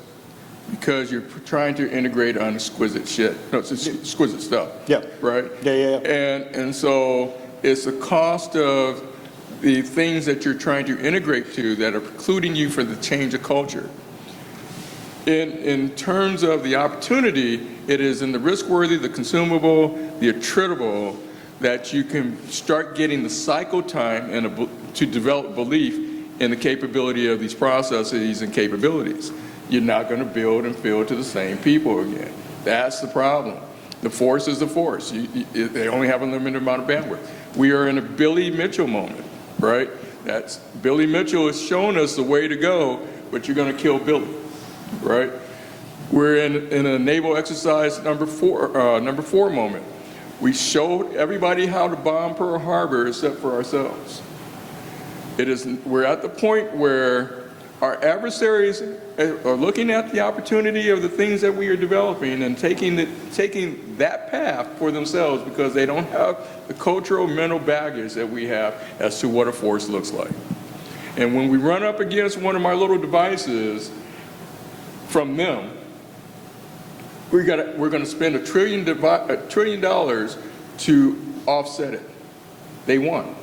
because you're trying to integrate on exquisite shit. No, it's exquisite stuff.
Yeah.
Right?
Yeah.
And so it's the cost of the things that you're trying to integrate to that are precluding you from the change of culture. In terms of the opportunity, it is in the risk-worthy, the consumable, the attritable, that you can start getting the cycle time and to develop belief in the capability of these processes and capabilities. You're not going to build and field to the same people again. That's the problem. The force is the force. They only have a limited amount of bandwidth. We are in a Billy Mitchell moment, right? That's Billy Mitchell has shown us the way to go, but you're going to kill Billy, right? We're in a naval exercise number four moment. We showed everybody how to bomb Pearl Harbor except for ourselves. We're at the point where our adversaries are looking at the opportunity of the things that we are developing and taking that path for themselves because they don't have the cultural mental baggage that we have as to what a force looks like. And when we run up against one of my little devices from them, we're going to spend $1 trillion to offset it. They won.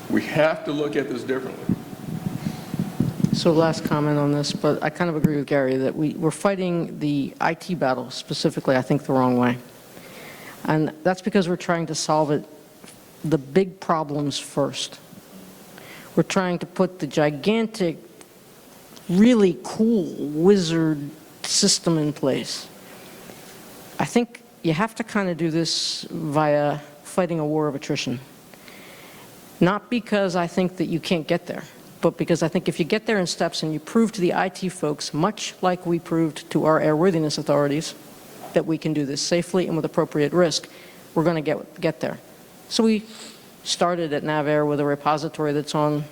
We have to look at this differently.
So last comment on this, but I kind of agree with Gary that we're fighting the IT battle specifically, I think, the wrong way. And that's because we're trying to solve the big problems first. We're trying to put the gigantic, really cool wizard system in place. I think you have to kind of do this via fighting a war of attrition. Not because I think that you can't get there, but because I think if you get there in steps and you prove to the IT folks, much like we proved to our airworthiness authorities, that we can do this safely and with appropriate risk, we're going to get there. So we started at NavAir with a repository that's on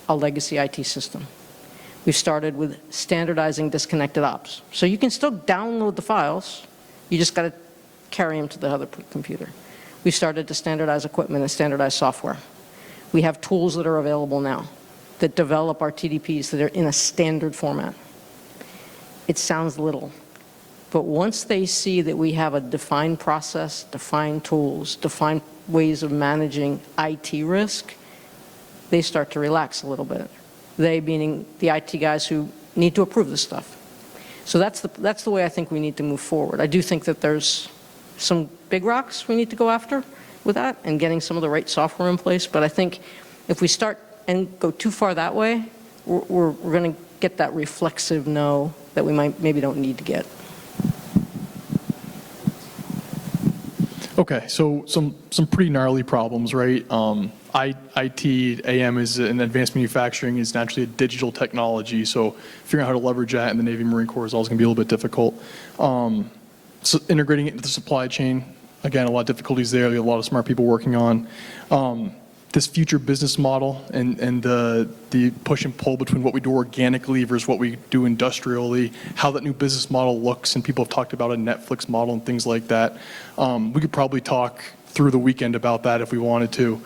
a legacy IT system. We started with standardizing disconnected ops. So you can still download the files, you just got to carry them to the other computer. We started to standardize equipment and standardize software. We have tools that are available now that develop our TDPs that are in a standard format. It sounds little, but once they see that we have a defined process, defined tools, defined ways of managing IT risk, they start to relax a little bit. They meaning the IT guys who need to approve this stuff. So that's the way I think we need to move forward. I do think that there's some big rocks we need to go after with that and getting some of the right software in place, but I think if we start and go too far that way, we're going to get that reflexive no that we maybe don't need to get.
Okay, so some pretty gnarly problems, right? IT, AM is in advanced manufacturing is naturally a digital technology, so figuring out how to leverage that in the Navy Marine Corps is always going to be a little bit difficult. So integrating it into the supply chain, again, a lot of difficulties there. There are a lot of smart people working on this future business model and the push and pull between what we do organically versus what we do industrially, how that new business model looks, and people have talked about a Netflix model and things like that. We could probably talk through the weekend about that if we wanted to.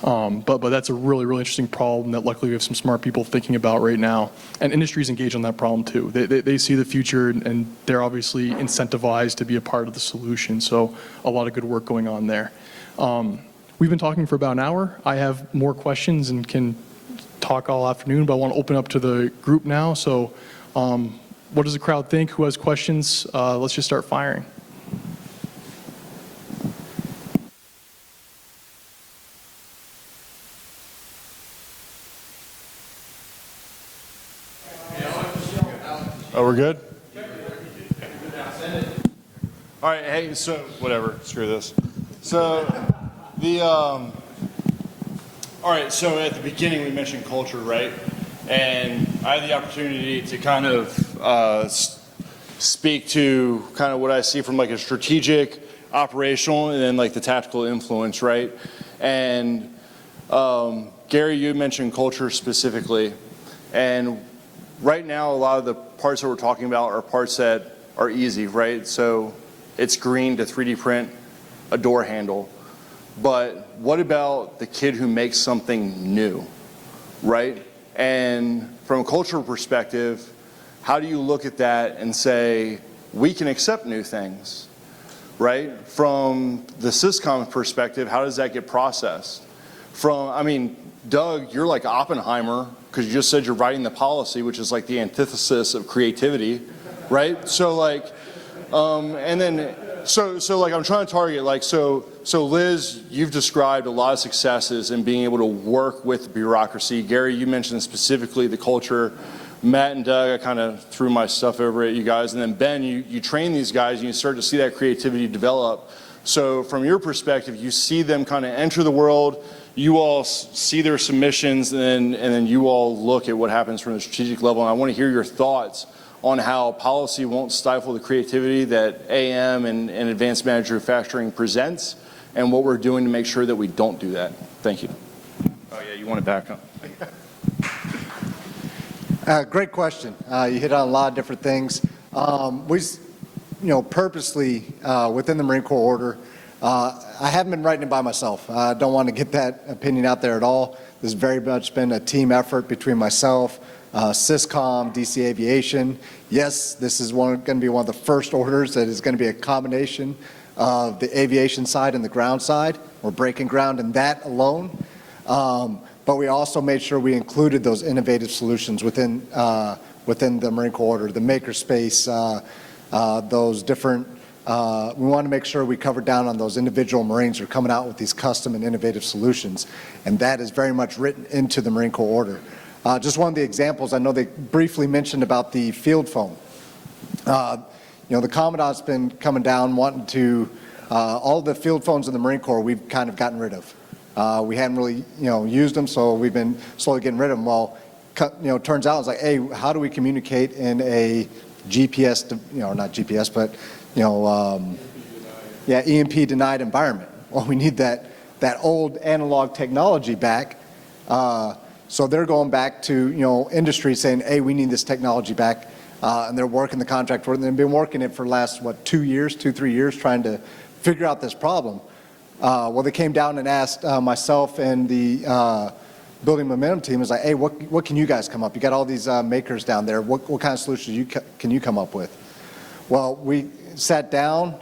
But that's a really, really interesting problem that luckily we have some smart people thinking about right now. And industry's engaged on that problem too. They see the future and they're obviously incentivized to be a part of the solution. So a lot of good work going on there. We've been talking for about an hour. I have more questions and can talk all afternoon, but I want to open up to the group now. So what does the crowd think? Who has questions? Let's just start firing.
we're good? All right, hey, so, whatever, screw this. So, all right, so at the beginning we mentioned culture, right? And I had the opportunity to kind of speak to kind of what I see from like a strategic, operational, and then like the tactical influence, right? And Gary, you mentioned culture specifically. And right now, a lot of the parts that we're talking about are parts that are easy, right? So it's green to 3D print a door handle. But what about the kid who makes something new, right? And from a cultural perspective, how do you look at that and say, we can accept new things, right? From the Syscom perspective, how does that get processed? I mean, Doug, you're like Oppenheimer, because you just said you're writing the policy, which is like the antithesis of creativity, right? So like, and then, so like I'm trying to target, like, so Liz, you've described a lot of successes in being able to work with the bureaucracy. Gary, you mentioned specifically the culture. Matt and Doug, I kind of threw my stuff over at you guys. And then Ben, you train these guys and you start to see that creativity develop. So from your perspective, you see them kind of enter the world, you all see their submissions, and then you all look at what happens from the strategic level. And I want to hear your thoughts on how policy won't stifle the creativity that AM and advanced manufacturing presents, and what we're doing to make sure that we don't do that. Thank you. Oh yeah, you want it back up.
Great question. You hit on a lot of different things. We, purposely within the Marine Corps order, I haven't been writing it by myself. I don't want to get that opinion out there at all. This has very much been a team effort between myself, Syscom, DC Aviation. Yes, this is going to be one of the first orders that is going to be a combination of the aviation side and the ground side. We're breaking ground in that alone. But we also made sure we included those innovative solutions within the Marine Corps order, the makerspace, those different. We want to make sure we cover down on those individual Marines who are coming out with these custom and innovative solutions, and that is very much written into the Marine Corps order. Just one of the examples, I know they briefly mentioned about the field phone. The Commandant's been coming down wanting to, all the field phones in the Marine Corps we've kind of gotten rid of. We hadn't really, used them, so we've been slowly getting rid of them. Well, turns out it's like, hey, how do we communicate in a GPS, not GPS, but, EMP denied environment? Well, we need that old analog technology back. So they're going back to, industry saying, hey, we need this technology back. And they're working the contract for it. And they've been working it for the last, 3 years, trying to figure out this problem. Well, they came down and asked myself and the building momentum team, is like, hey, what can you guys come up? You got all these makers down there. What kind of solutions can you come up with? Well, we sat down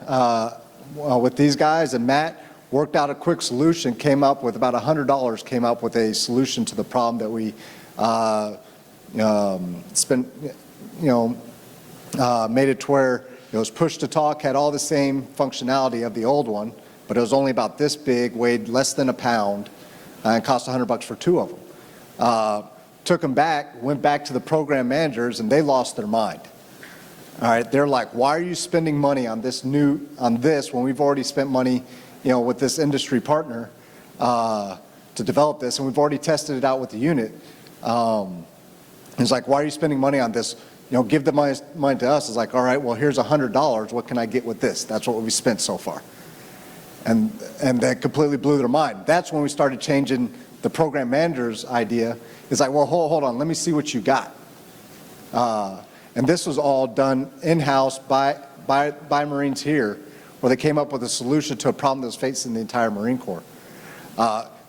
with these guys, and Matt worked out a quick solution, came up with about $100, came up with a solution to the problem that we made it to where it was push to talk, had all the same functionality of the old one, but it was only about this big, weighed less than a pound, and cost $100 for 2 of them. Took them back, went back to the program managers, and they lost their mind. All right, they're like, why are you spending money on this when we've already spent money, with this industry partner to develop this, and we've already tested it out with the unit. It's like, why are you spending money on this? Give the money to us. It's like, all right, well, here's $100. What can I get with this? That's what we spent so far. And that completely blew their mind. That's when we started changing the program manager's idea. It's like, well, hold on, let me see what you got. And this was all done in-house by Marines here, where they came up with a solution to a problem that was facing the entire Marine Corps.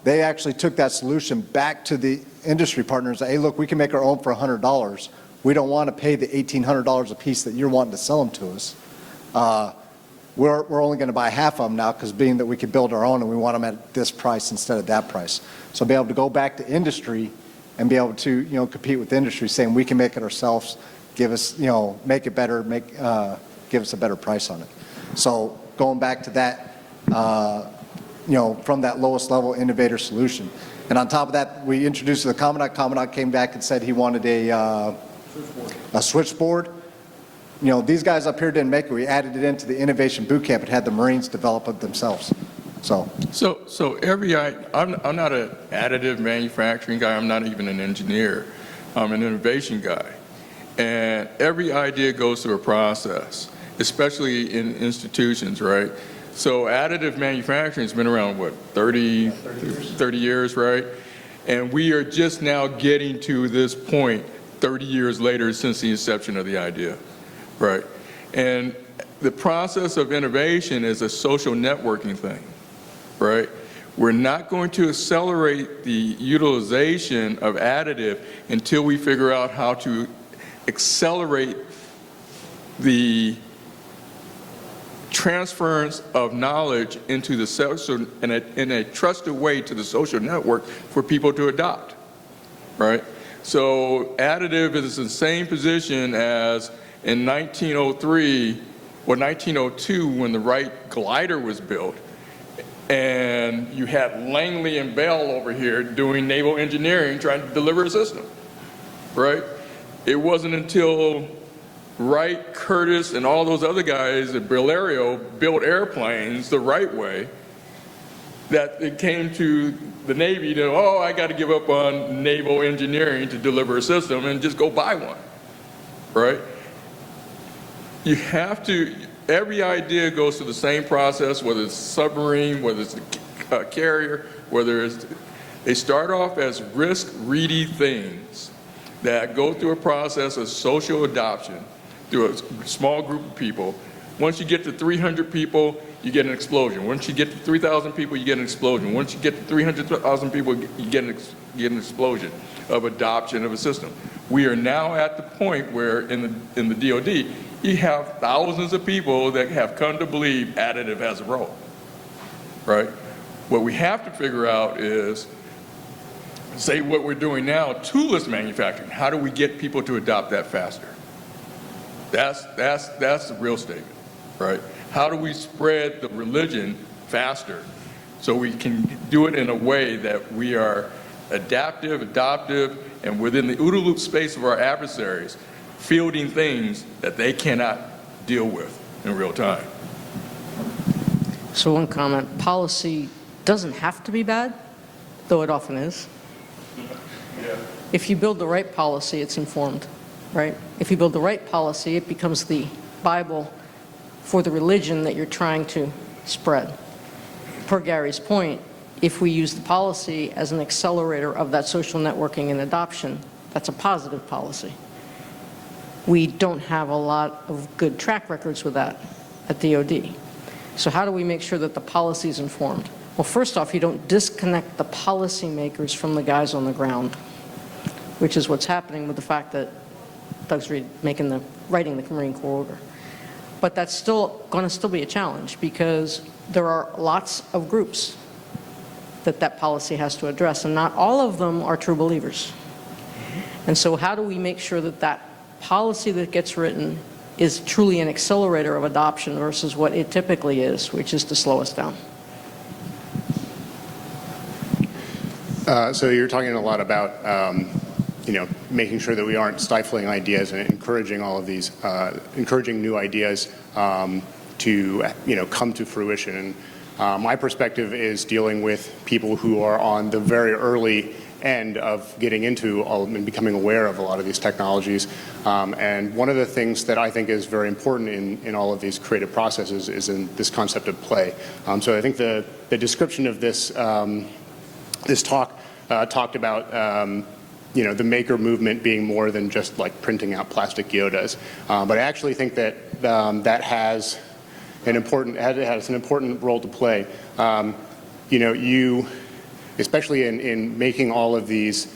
They actually took that solution back to the industry partners. Hey, look, we can make our own for $100. We don't want to pay the $1,800 a piece that you're wanting to sell them to us. We're only going to buy half of them now, because being that we could build our own, and we want them at this price instead of that price. So be able to go back to industry and be able to compete with industry, saying we can make it ourselves, give us make it better, give us a better price on it. So going back to that, from that lowest level innovator solution. And on top of that, we introduced the Commandant. Commandant came back and said he wanted a switchboard. You know, these guys up here didn't make it. We added it into the Innovation Bootcamp and had the Marines develop it themselves. So
I'm not an additive manufacturing guy. I'm not even an engineer. I'm an innovation guy. And every idea goes through a process, especially in institutions, right? So additive manufacturing has been around, what, 30 years, right? And we are just now getting to this point 30 years later since the inception of the idea, right? And the process of innovation is a social networking thing, right? We're not going to accelerate the utilization of additive until we figure out how to accelerate the transference of knowledge into the social, in a trusted way to the social network for people to adopt, right? So additive is in the same position as in 1903 or 1902 when the Wright glider was built, and you had Langley and Bell over here doing naval engineering trying to deliver a system, right? It wasn't until Wright, Curtis, and all those other guys at Bellario built airplanes the right way that it came to the Navy to, oh, I got to give up on naval engineering to deliver a system and just go buy one, right? You have to, every idea goes through the same process, whether it's a submarine, whether it's a carrier, whether it's, they start off as risk-ready things that go through a process of social adoption through a small group of people. Once you get to 300 people, you get an explosion. Once you get to 3,000 people, you get an explosion. Once you get to 300,000 people, you get an explosion of adoption of a system. We are now at the point where in the DoD, you have thousands of people that have come to believe additive has a role, right? What we have to figure out is, say what we're doing now, toolless manufacturing. How do we get people to adopt that faster? That's the real statement, right? How do we spread the religion faster so we can do it in a way that we are adaptive, adoptive, and within the OODA loop space of our adversaries, fielding things that they cannot deal with in real time.
So one comment, policy doesn't have to be bad, though it often is.
Yeah.
If you build the right policy, it's informed, right? If you build the right policy, it becomes the Bible for the religion that you're trying to spread. Per Gary's point, if we use the policy as an accelerator of that social networking and adoption, that's a positive policy. We don't have a lot of good track records with that at DoD. So how do we make sure that the policy is informed? Well, first off, you don't disconnect the policymakers from the guys on the ground, which is what's happening with the fact that Doug's writing the Marine Corps order. But that's still going to still be a challenge because there are lots of groups that policy has to address, and not all of them are true believers. And so how do we make sure that that policy that gets written is truly an accelerator of adoption versus what it typically is, which is to slow us down?
So you're talking a lot about making sure that we aren't stifling ideas and encouraging all of these, encouraging new ideas to come to fruition. And my perspective is dealing with people who are on the very early end of getting into and becoming aware of a lot of these technologies. And one of the things that I think is very important in all of these creative processes is in this concept of play. So I think the description of this this talk talked about the maker movement being more than just like printing out plastic Yodas. But I actually think that that has an important role to play. Especially in making all of these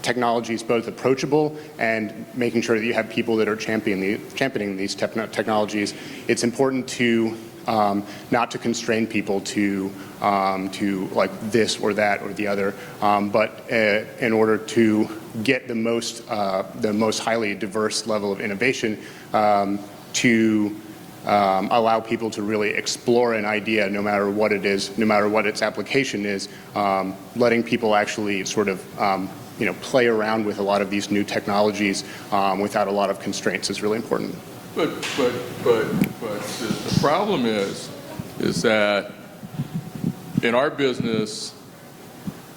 technologies both approachable and making sure that you have people that are championing these technologies, it's important to not to constrain people to like this or that or the other, but in order to get the most highly diverse level of innovation, to allow people to really explore an idea no matter what it is, no matter what its application is, letting people actually sort of play around with a lot of these new technologies without a lot of constraints is really important.
But the problem is that in our business,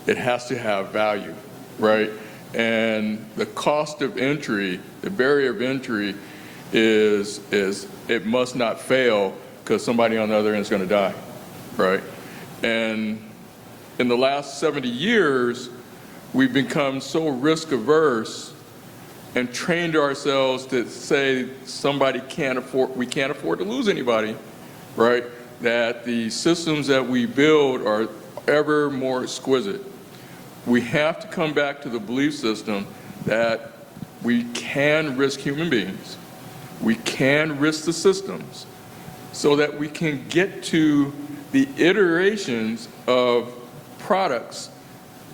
it has to have value, right? And the cost of entry, the barrier of entry is it must not fail because somebody on the other end is going to die, right? And in the last 70 years, we've become so risk averse and trained ourselves to say we can't afford to lose anybody, right? That the systems that we build are ever more exquisite. We have to come back to the belief system that we can risk human beings, we can risk the systems, so that we can get to the iterations of products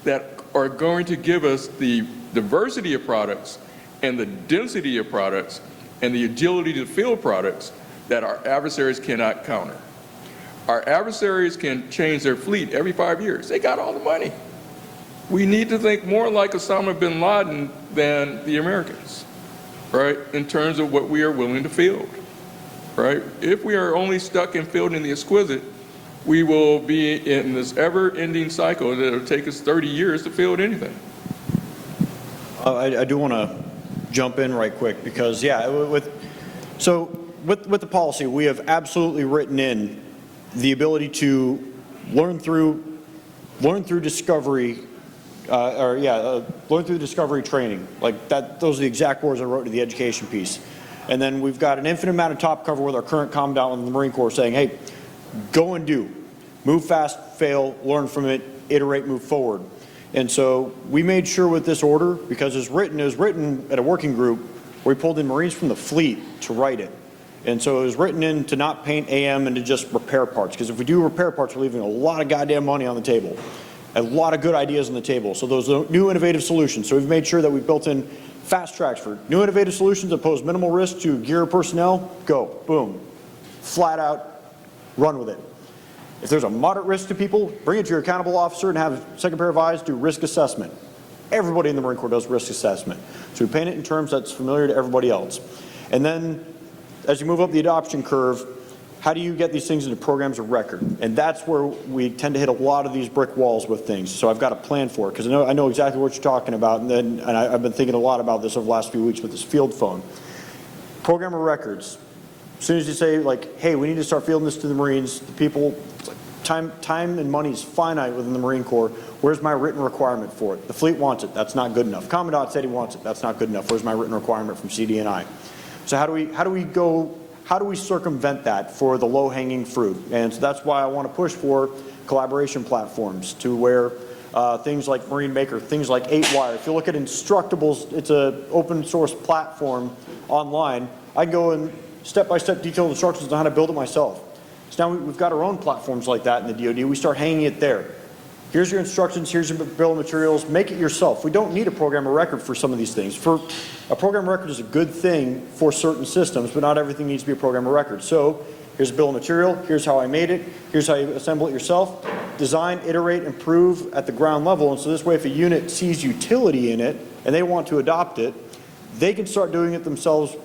that are going to give us the diversity of products and the density of products and the agility to field products that our adversaries cannot counter. Our adversaries can change their fleet every 5 years. They got all the money. We need to think more like Osama bin Laden than the Americans, right, in terms of what we are willing to field, right? If we are only stuck in fielding the exquisite, we will be in this ever-ending cycle that will take us 30 years to field anything.
I do want to jump in right quick because, yeah, with the policy, we have absolutely written in the ability to learn through discovery, learn through discovery training. Like that, those are the exact words I wrote to the education piece. And then we've got an infinite amount of top cover with our current commandant in the Marine Corps saying, hey, go and do. Move fast, fail, learn from it, iterate, move forward. And so we made sure with this order, because it was written at a working group where we pulled in Marines from the fleet to write it. And so it was written in to not paint AM and to just repair parts. Because if we do repair parts, we're leaving a lot of goddamn money on the table. A lot of good ideas on the table. So those are new innovative solutions. So we've made sure that we've built in fast tracks for new innovative solutions that pose minimal risk to gear personnel. Go, boom, flat out, run with it. If there's a moderate risk to people, bring it to your accountable officer and have a second pair of eyes do risk assessment. Everybody in the Marine Corps does risk assessment. So we paint it in terms that's familiar to everybody else. And then as you move up the adoption curve, how do you get these things into programs of record? And that's where we tend to hit a lot of these brick walls with things. So I've got a plan for it because I know exactly what you're talking about. And I've been thinking a lot about this over the last few weeks with this field phone. Program of records. As soon as you say, like, hey, we need to start fielding this to the Marines, the people, it's like time and money is finite within the Marine Corps. Where's my written requirement for it? The fleet wants it. That's not good enough. Commandant said he wants it. That's not good enough. Where's my written requirement from CD&I? So how do we circumvent that for the low-hanging fruit? And so that's why I want to push for collaboration platforms to where things like Marine Maker, things like 8Wire. If you look at Instructables, it's an open source platform online. I can go and step-by-step detailed instructions on how to build it myself. So now we've got our own platforms like that in the DoD. We start hanging it there. Here's your instructions, here's your bill of materials, make it yourself. We don't need a program of record for some of these things. A program of record is a good thing for certain systems, but not everything needs to be a program of record. So here's a bill of material, here's how I made it, here's how you assemble it yourself. Design, iterate, improve at the ground level. And so this way if a unit sees utility in it and they want to adopt it, they can start doing it themselves,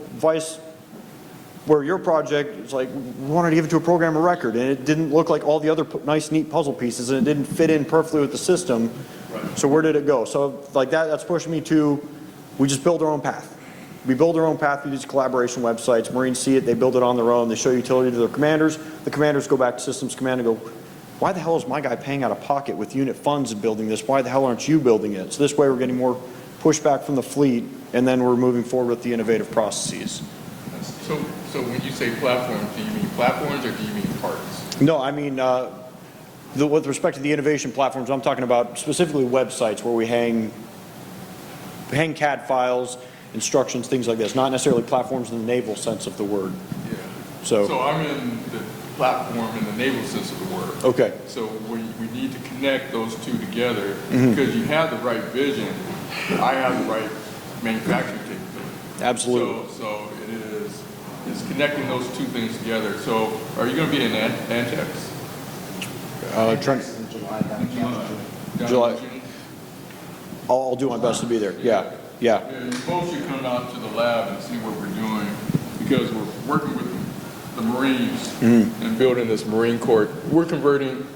where your project is like, we wanted to give it to a program of record and it didn't look like all the other nice, neat puzzle pieces and it didn't fit in perfectly with the system. Right. So where did it go? So like that's pushing me to, we just build our own path. We build our own path through these collaboration websites. Marines see it, they build it on their own, they show utility to their commanders. The commanders go back to systems command and go, why the hell is my guy paying out of pocket with unit funds and building this? Why the hell aren't you building it? So this way we're getting more pushback from the fleet and then we're moving forward with the innovative processes.
So when you say platforms, do you mean platforms or do you mean parts?
No, I mean, with respect to the innovation platforms, I'm talking about specifically websites where we hang CAD files, instructions, things like this, not necessarily platforms in the naval sense of the word.
Yeah.
So
I'm in the platform in the naval sense of the word.
Okay.
So we need to connect those two together because you have the right vision. I have the right manufacturing capability.
Absolutely.
So it's connecting those two things together. So are you going to be in Antex?
Trent. In July.
July. I'll do my best to be there. Yeah, yeah.
And folks should come out to the lab and see what we're doing, because we're working with the Marines and building this Marine Corps. We're converting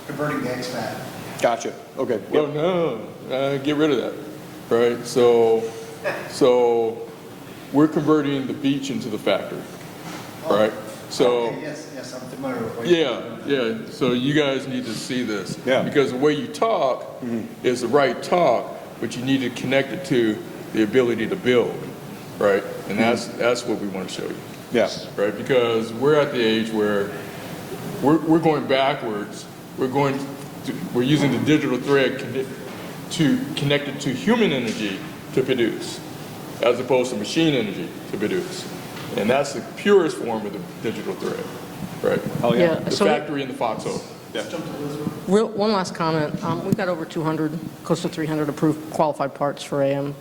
Converting the expat.
Gotcha. Okay.
Oh, no, get rid of that, right? So we're converting the beach into the factory, right? So,
Okay, yes, I'm familiar with what
yeah, so you guys need to see this.
Yeah.
Because the way you talk is the right talk, but you need to connect it to the ability to build, right? And that's what we want to show you.
Yes.
Right, because we're at the age where we're going backwards. We're using the digital thread to connect it to human energy to produce, as opposed to machine energy to produce. And that's the purest form of the digital thread, right?
Oh, yeah.
The
So
factory in the foxhole.
one last comment. We've got over 200, close to 300 approved qualified parts for AM,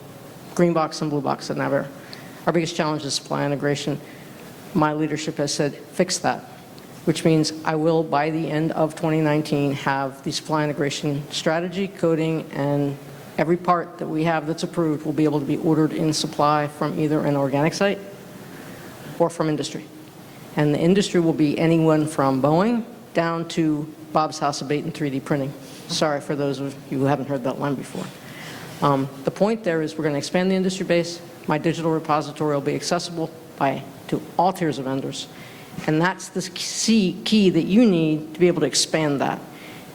green box and blue box at NavAir. Our biggest challenge is supply integration. My leadership has said, fix that, which means I will, by the end of 2019, have the supply integration strategy, coding, and every part that we have that's approved will be able to be ordered in supply from either an organic site or from industry. And the industry will be anyone from Boeing down to Bob's House of Bait and 3D printing. Sorry for those of you who haven't heard that line before. The point there is we're going to expand the industry base. My digital repository will be accessible to all tiers of vendors. And that's the key that you need to be able to expand that.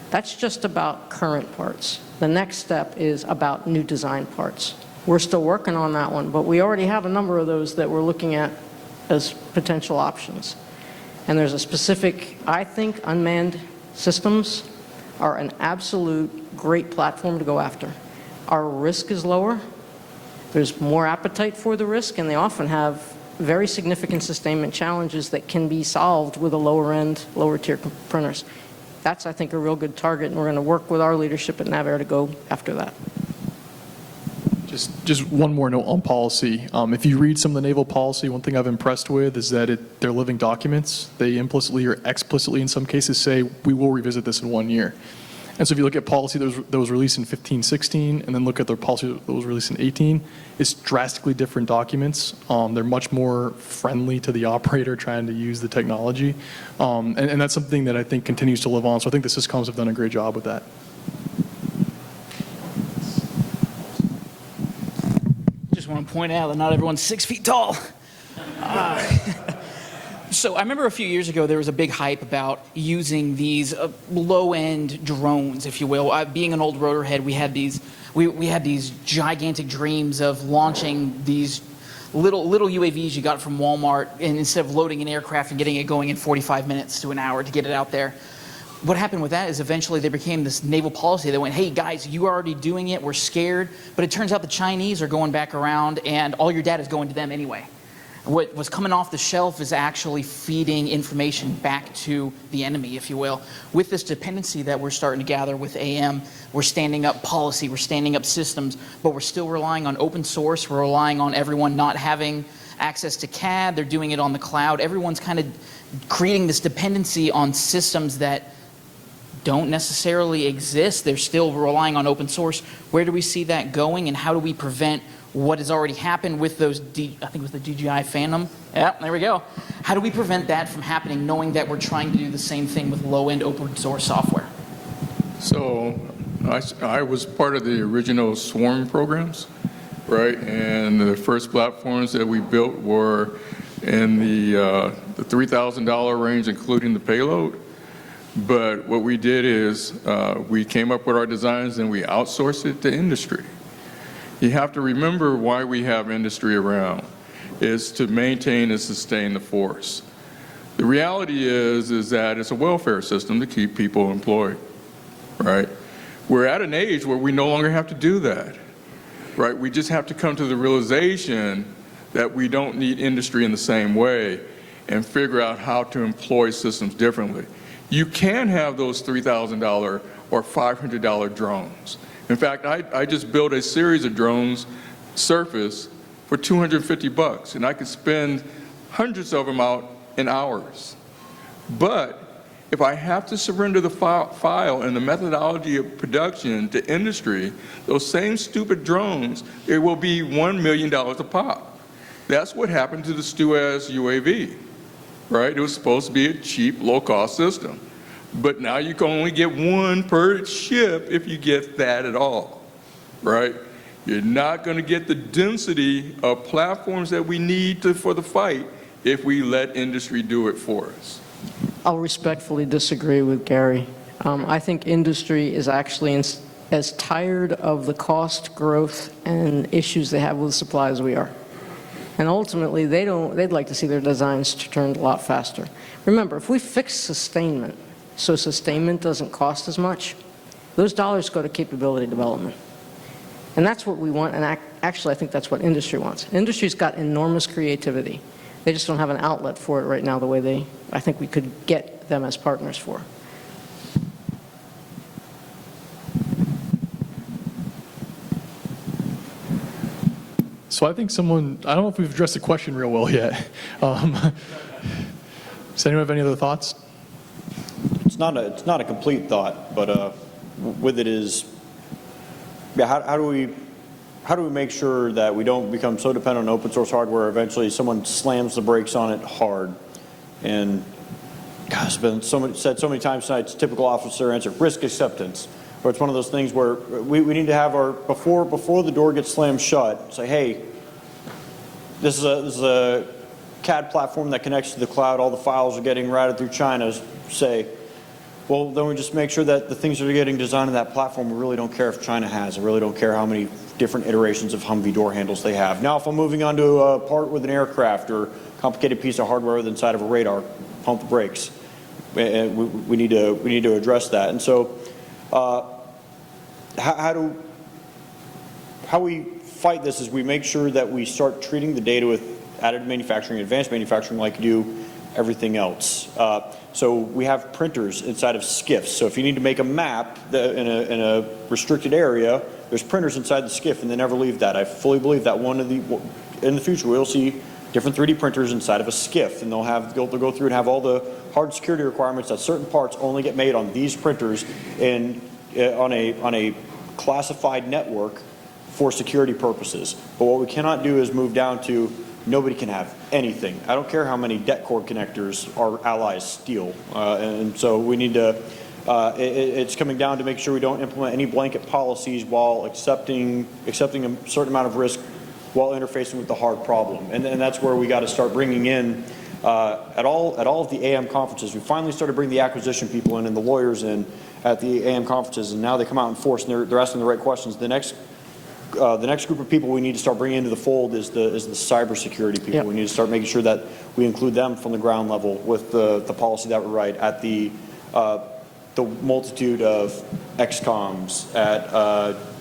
That's just about current parts. The next step is about new design parts. We're still working on that one, but we already have a number of those that we're looking at as potential options. And there's a specific, I think, unmanned systems are an absolute great platform to go after. Our risk is lower. There's more appetite for the risk, and they often have very significant sustainment challenges that can be solved with a lower-end, lower-tier printers. That's, I think, a real good target, and we're going to work with our leadership at NavAir to go after that.
Just one more note on policy. If you read some of the naval policy, one thing I've impressed with is that they're living documents. They implicitly or explicitly in some cases say, we will revisit this in 1 year. And so if you look at policy that was released in 15, 16, and then look at their policy that was released in 18, it's drastically different documents. They're much more friendly to the operator trying to use the technology. And that's something that I think continues to live on. So I think the Syscoms have done a great job with that.
Just want to point out that not everyone's 6 feet tall. So I remember a few years ago there was a big hype about using these low-end drones, if you will. Being an old rotorhead, we had these gigantic dreams of launching these little UAVs you got from Walmart, and instead of loading an aircraft and getting it going in 45 minutes to an hour to get it out there. What happened with that is eventually there became this naval policy that went, hey guys, you are already doing it, we're scared. But it turns out the Chinese are going back around and all your data is going to them anyway. What was coming off the shelf is actually feeding information back to the enemy, if you will. With this dependency that we're starting to gather with AM, we're standing up policy, we're standing up systems, but we're still relying on open source, we're relying on everyone not having access to CAD, they're doing it on the cloud. Everyone's kind of creating this dependency on systems that don't necessarily exist. They're still relying on open source. Where do we see that going, and how do we prevent what has already happened with those, I think it was the DJI Phantom. Yeah, there we go. How do we prevent that from happening, knowing that we're trying to do the same thing with low-end open source software?
So I was part of the original swarm programs, right? And the first platforms that we built were in the $3,000 range, including the payload. But what we did is we came up with our designs and we outsourced it to industry. You have to remember why we have industry around, is to maintain and sustain the force. The reality is that it's a welfare system to keep people employed, right? We're at an age where we no longer have to do that, right? We just have to come to the realization that we don't need industry in the same way and figure out how to employ systems differently. You can have those $3,000 or $500 drones. In fact, I just built a series of drones, Surface, for $250, and I could spend hundreds of them out in hours. But if I have to surrender the file and the methodology of production to industry, those same stupid drones, it will be $1 million a pop. That's what happened to the Suez UAV, right? It was supposed to be a cheap, low-cost system. But now you can only get one per ship if you get that at all, right? You're not going to get the density of platforms that we need for the fight if we let industry do it for us.
I'll respectfully disagree with Gary. I think industry is actually as tired of the cost growth and issues they have with supply as we are. And ultimately, they'd like to see their designs turned a lot faster. Remember, if we fix sustainment, so sustainment doesn't cost as much, those dollars go to capability development. And that's what we want, and actually I think that's what industry wants. Industry's got enormous creativity. They just don't have an outlet for it right now the way I think we could get them as partners for.
So I think I don't know if we've addressed the question real well yet. Does anyone have any other thoughts?
It's not a complete thought, but with it is, yeah, how do we make sure that we don't become so dependent on open source hardware eventually someone slams the brakes on it hard? And God, it's been said so many times tonight, it's a typical officer answer, risk acceptance. Or it's one of those things where we need to have our, before the door gets slammed shut, say, hey, this is a CAD platform that connects to the cloud, all the files are getting routed through China, say, well, then we just make sure that the things that are getting designed in that platform, we really don't care if China has. I really don't care how many different iterations of Humvee door handles they have. Now, if I'm moving on to a part with an aircraft or complicated piece of hardware inside of a radar, pump the brakes. And we need to address that. And so, how we fight this is we make sure that we start treating the data with additive manufacturing, advanced manufacturing like you do everything else. So we have printers inside of skiffs. So if you need to make a map in a restricted area, there's printers inside the skiff, and they never leave that. I fully believe that in the future we'll see different 3D printers inside of a skiff, and they'll go through and have all the hard security requirements that certain parts only get made on these printers and on a classified network for security purposes. But what we cannot do is move down to nobody can have anything. I don't care how many det cord connectors our allies steal. And so we need to, it's coming down to make sure we don't implement any blanket policies while accepting a certain amount of risk while interfacing with the hard problem. And that's where we got to start bringing in, at all of the AM conferences, we finally started bringing the acquisition people in and the lawyers in at the AM conferences, and now they come out in force and they're asking the right questions. The next group of people we need to start bringing into the fold is the cybersecurity people. Yep. We need to start making sure that we include them from the ground level with the policy that we write at the multitude of XCOMs at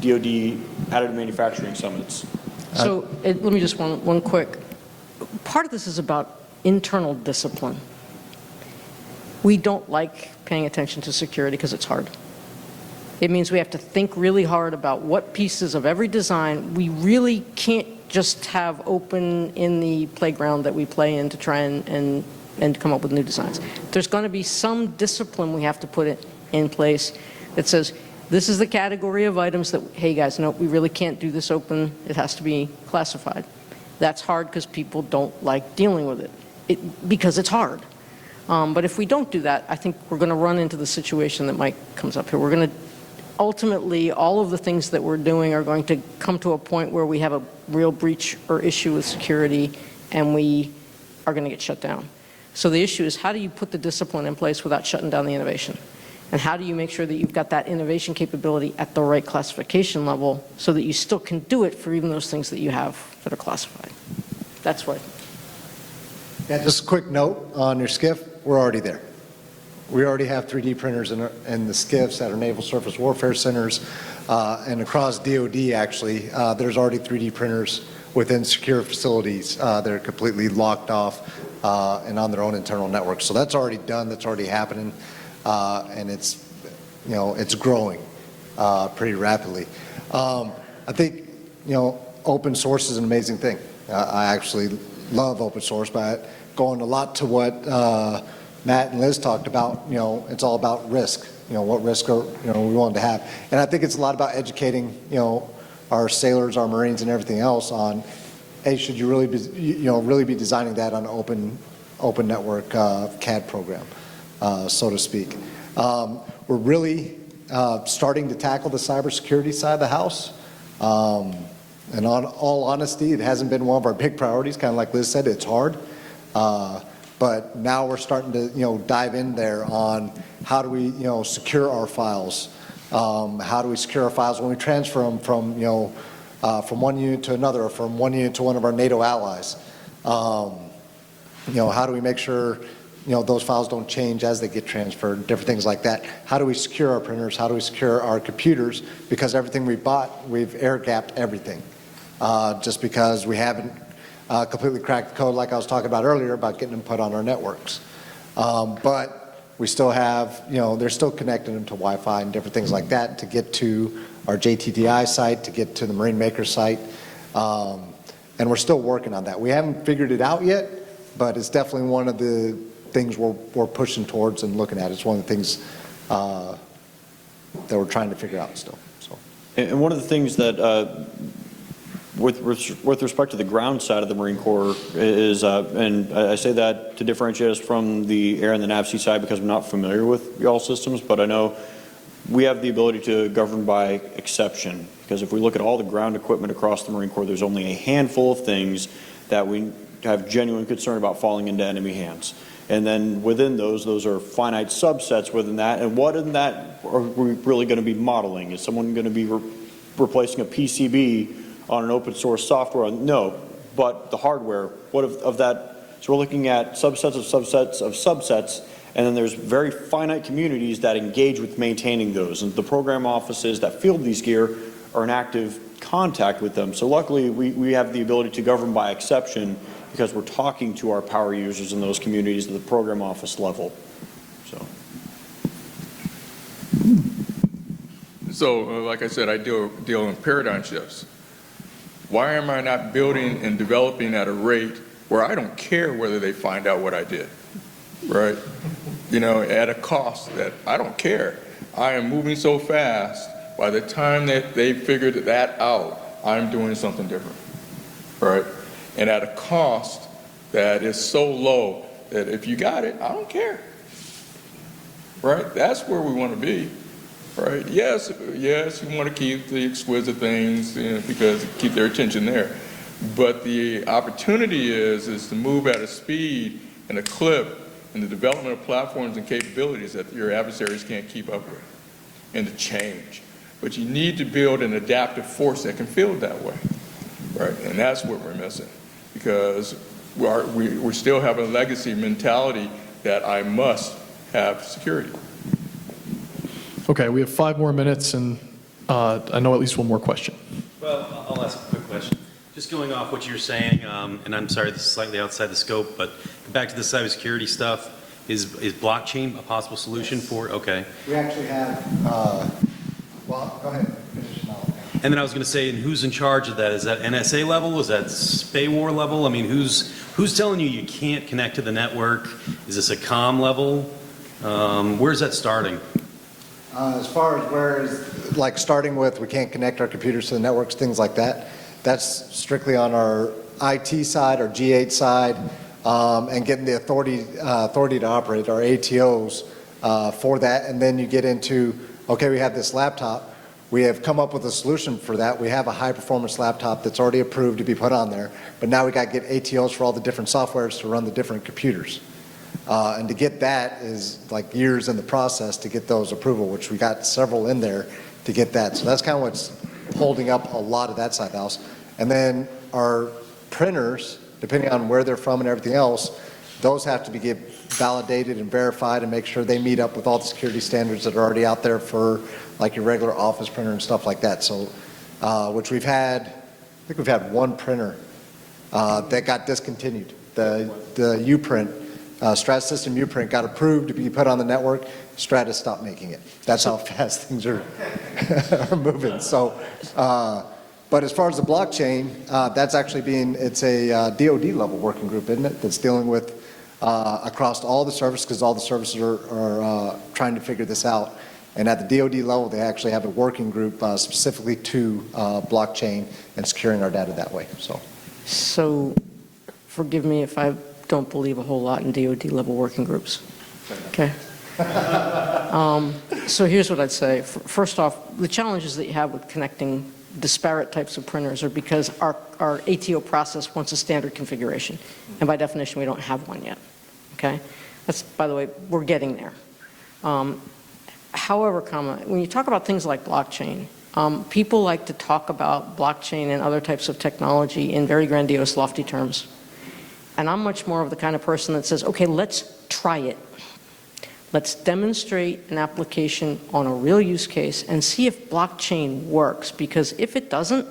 DoD additive manufacturing summits.
So let me just one quick. Part of this is about internal discipline. We don't like paying attention to security because it's hard. It means we have to think really hard about what pieces of every design we really can't just have open in the playground that we play in to try and come up with new designs. There's going to be some discipline we have to put in place that says, this is the category of items that, hey guys, no, we really can't do this open. It has to be classified. That's hard because people don't like dealing with it because it's hard. But if we don't do that, I think we're going to run into the situation that Mike comes up here. We're going to ultimately, all of the things that we're doing are going to come to a point where we have a real breach or issue with security, and we are going to get shut down. So the issue is, how do you put the discipline in place without shutting down the innovation? And how do you make sure that you've got that innovation capability at the right classification level so that you still can do it for even those things that you have that are classified? That's what.
Yeah, just a quick note on your skiff, we're already there. We already have 3D printers in the skiffs at our Naval Surface Warfare Centers and across DoD actually. There's already 3D printers within secure facilities that are completely locked off and on their own internal network. So that's already done, that's already happening, and it's growing pretty rapidly. I think open source is an amazing thing. I actually love open source, but going a lot to what Matt and Liz talked about, it's all about risk. What risk are, we want to have. And I think it's a lot about educating, our sailors, our Marines, and everything else on, hey, should you really be, really be designing that on an open network CAD program, so to speak. We're really starting to tackle the cybersecurity side of the house. And on all honesty, it hasn't been one of our big priorities. Kind of like Liz said, it's hard. But now we're starting to, dive in there on how do we, secure our files. How do we secure our files when we transfer them from one unit to another, or from one unit to one of our NATO allies. How do we make sure, those files don't change as they get transferred, different things like that. How do we secure our printers? How do we secure our computers? Because everything we bought, we've air-gapped everything. Just because we haven't completely cracked the code like I was talking about earlier about getting them put on our networks. But we still have, they're still connecting them to Wi-Fi and different things like that to get to our JTDI site, to get to the Marine Maker site. And we're still working on that. We haven't figured it out yet, but it's definitely one of the things we're pushing towards and looking at. It's one of the things that we're trying to figure out still. So.
And one of the things that with respect to the ground side of the Marine Corps is, and I say that to differentiate us from the air and the NAVC side because I'm not familiar with y'all systems, but I know we have the ability to govern by exception, because if we look at all the ground equipment across the Marine Corps, there's only a handful of things that we have genuine concern about falling into enemy hands. And then within those are finite subsets within that. And what in that are we really going to be modeling? Is someone going to be replacing a PCB on an open source software? No, but the hardware, what of that? So we're looking at subsets of subsets of subsets, and then there's very finite communities that engage with maintaining those. And the program offices that field these gear are in active contact with them. So luckily we have the ability to govern by exception because we're talking to our power users in those communities at the program office level.
So like I said, I deal in paradigm shifts. Why am I not building and developing at a rate where I don't care whether they find out what I did, right? At a cost that I don't care. I am moving so fast, by the time that they figured that out, I'm doing something different, right? And at a cost that is so low that if you got it, I don't care, right? That's where we want to be, right? Yes, you want to keep the exquisite things because keep their attention there. But the opportunity is to move at a speed and a clip in the development of platforms and capabilities that your adversaries can't keep up with, and to change. But you need to build an adaptive force that can field that way, right? And that's what we're missing, because we still have a legacy mentality that I must have security.
Okay, we have 5 more minutes, and I know at least one more question.
Well, I'll ask a quick question. Just going off what you're saying, and I'm sorry this is slightly outside the scope, but back to the cybersecurity stuff, is blockchain a possible solution for it? Okay.
We actually have, well, go ahead. Finish now.
And then I was going to say, and who's in charge of that? Is that NSA level? Is that SPAWAR level? I mean, who's telling you can't connect to the network? Is this a COM level? Where's that starting?
As far as where is, like starting with, we can't connect our computers to the networks, things like that. That's strictly on our IT side, our G8 side, and getting the authority to operate, our ATOs for that. And then you get into, okay, we have this laptop. We have come up with a solution for that. We have a high-performance laptop that's already approved to be put on there. But now we got to get ATOs for all the different softwares to run the different computers. And to get that is like years in the process to get those approval, which we got several in there to get that. So that's kind of what's holding up a lot of that side of the house. And then our printers, depending on where they're from and everything else, those have to be validated and verified and make sure they meet up with all the security standards that are already out there for like your regular office printer and stuff like that. So, which we've had, I think we've had one printer that got discontinued. The U-print, Stratus System U-print got approved to be put on the network. Stratus stopped making it. That's how fast things are moving. So, but as far as the blockchain, that's actually it's a DoD level working group, isn't it? That's dealing with across all the services, because all the services are trying to figure this out. And at the DoD level, they actually have a working group specifically to blockchain and securing our data that way.
So forgive me if I don't believe a whole lot in DoD level working groups. Okay. So here's what I'd say. First off, the challenges that you have with connecting disparate types of printers are because our ATO process wants a standard configuration. And by definition, we don't have one yet. Okay? That's, by the way, we're getting there. However, when you talk about things like blockchain, people like to talk about blockchain and other types of technology in very grandiose, lofty terms. And I'm much more of the kind of person that says, okay, let's try it. Let's demonstrate an application on a real use case and see if blockchain works, because if it doesn't,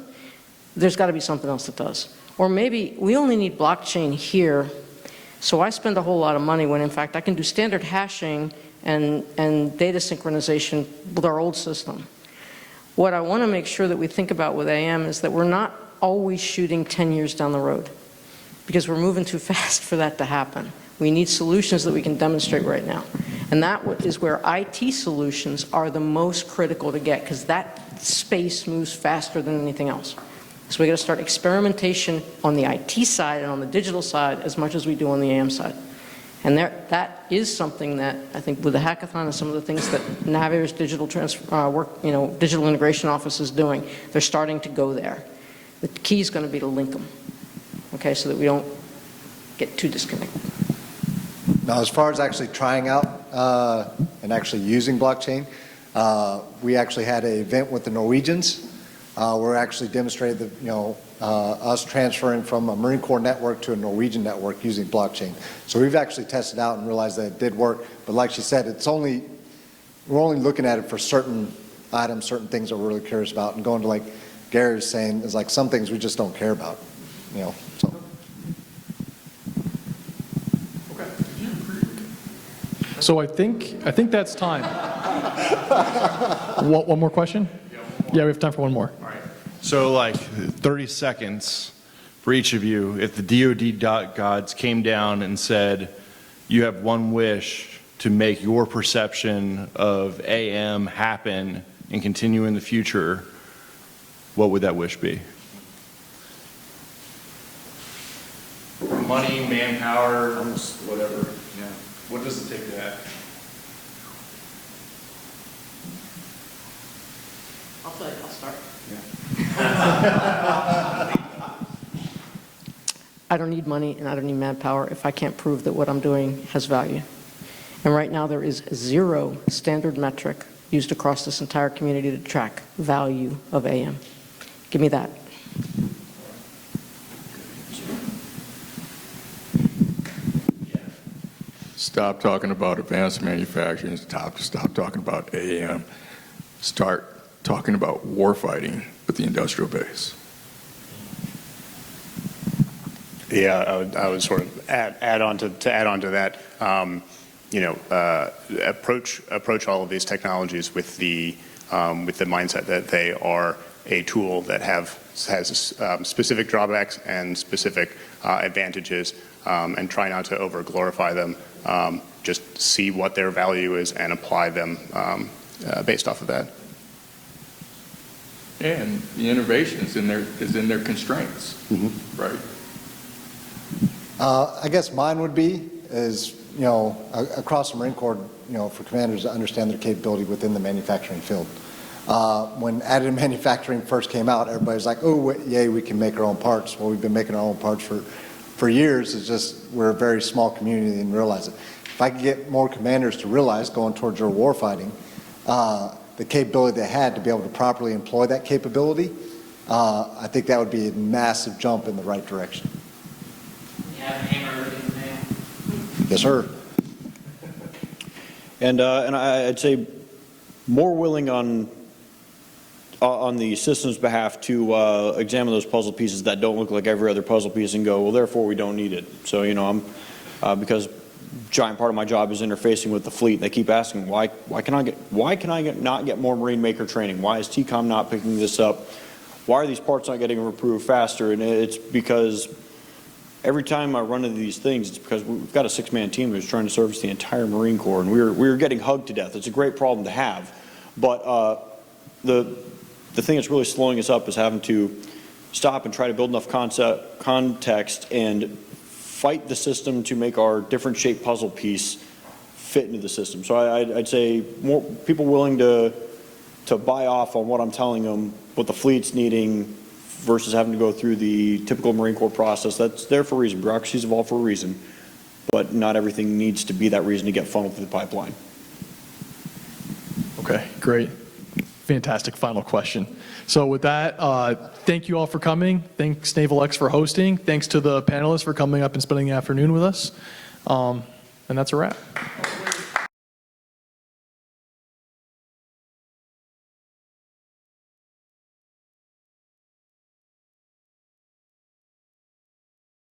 there's got to be something else that does. Or maybe we only need blockchain here, so I spend a whole lot of money when in fact I can do standard hashing and data synchronization with our old system. What I want to make sure that we think about with AM is that we're not always shooting 10 years down the road, because we're moving too fast for that to happen. We need solutions that we can demonstrate right now. And that is where IT solutions are the most critical to get, because that space moves faster than anything else. So we got to start experimentation on the IT side and on the digital side as much as we do on the AM side. And that is something that I think with the hackathon and some of the things that Navigator's digital digital integration office is doing, they're starting to go there. The key is going to be to link them, okay, so that we don't get too disconnected.
Now, as far as actually trying out and actually using blockchain, we actually had an event with the Norwegians. We're actually demonstrated that, us transferring from a Marine Corps network to a Norwegian network using blockchain. So we've actually tested out and realized that it did work. But like she said, we're only looking at it for certain items, certain things that we're really curious about. And going to like Gary was saying, is like some things we just don't care about, so.
So I think that's time. One more question? Yeah, we have time for one more.
All right. So like 30 seconds for each of you. If the DoD gods came down and said, you have one wish to make your perception of AM happen and continue in the future, what would that wish be? Money, manpower, whatever. Yeah. What does it take to that?
I'll tell you, I'll start. I don't need money and I don't need manpower if I can't prove that what I'm doing has value. And right now there is 0 standard metric used across this entire community to track value of AM. Give me that.
Stop talking about advanced manufacturing. Stop talking about AM. Start talking about warfighting with the industrial base.
Yeah, I would sort of add on to that. Approach all of these technologies with the mindset that they are a tool that has specific drawbacks and specific advantages, and try not to over glorify them. Just see what their value is and apply them based off of that.
And the innovation is in their constraints, right?
I guess mine would be across the Marine Corps, for commanders to understand their capability within the manufacturing field. When additive manufacturing first came out, everybody was like, oh, yay, we can make our own parts. Well, we've been making our own parts for years. It's just we're a very small community and realize it. If I could get more commanders to realize, going towards your warfighting, the capability they had to be able to properly employ that capability, I think that would be a massive jump in the right direction. Yes, sir.
And I'd say more willing on the system's behalf to examine those puzzle pieces that don't look like every other puzzle piece and go, well, therefore we don't need it. So, I'm because a giant part of my job is interfacing with the fleet. They keep asking, why can I not get more Marine Maker training? Why is TCOM not picking this up? Why are these parts not getting approved faster? And it's because every time I run into these things, it's because we've got a 6-man team who's trying to service the entire Marine Corps, and we were getting hugged to death. It's a great problem to have, but the thing that's really slowing us up is having to stop and try to build enough context and fight the system to make our different shaped puzzle piece fit into the system. So I'd say more people willing to buy off on what I'm telling them, what the fleet's needing, versus having to go through the typical Marine Corps process. That's there for a reason. Bureaucracy's evolved for a reason, but not everything needs to be that reason to get funneled through the pipeline.
Okay, great. Fantastic final question. So with that, thank you all for coming. Thanks NavalX for hosting. Thanks to the panelists for coming up and spending the afternoon with us. And that's a wrap.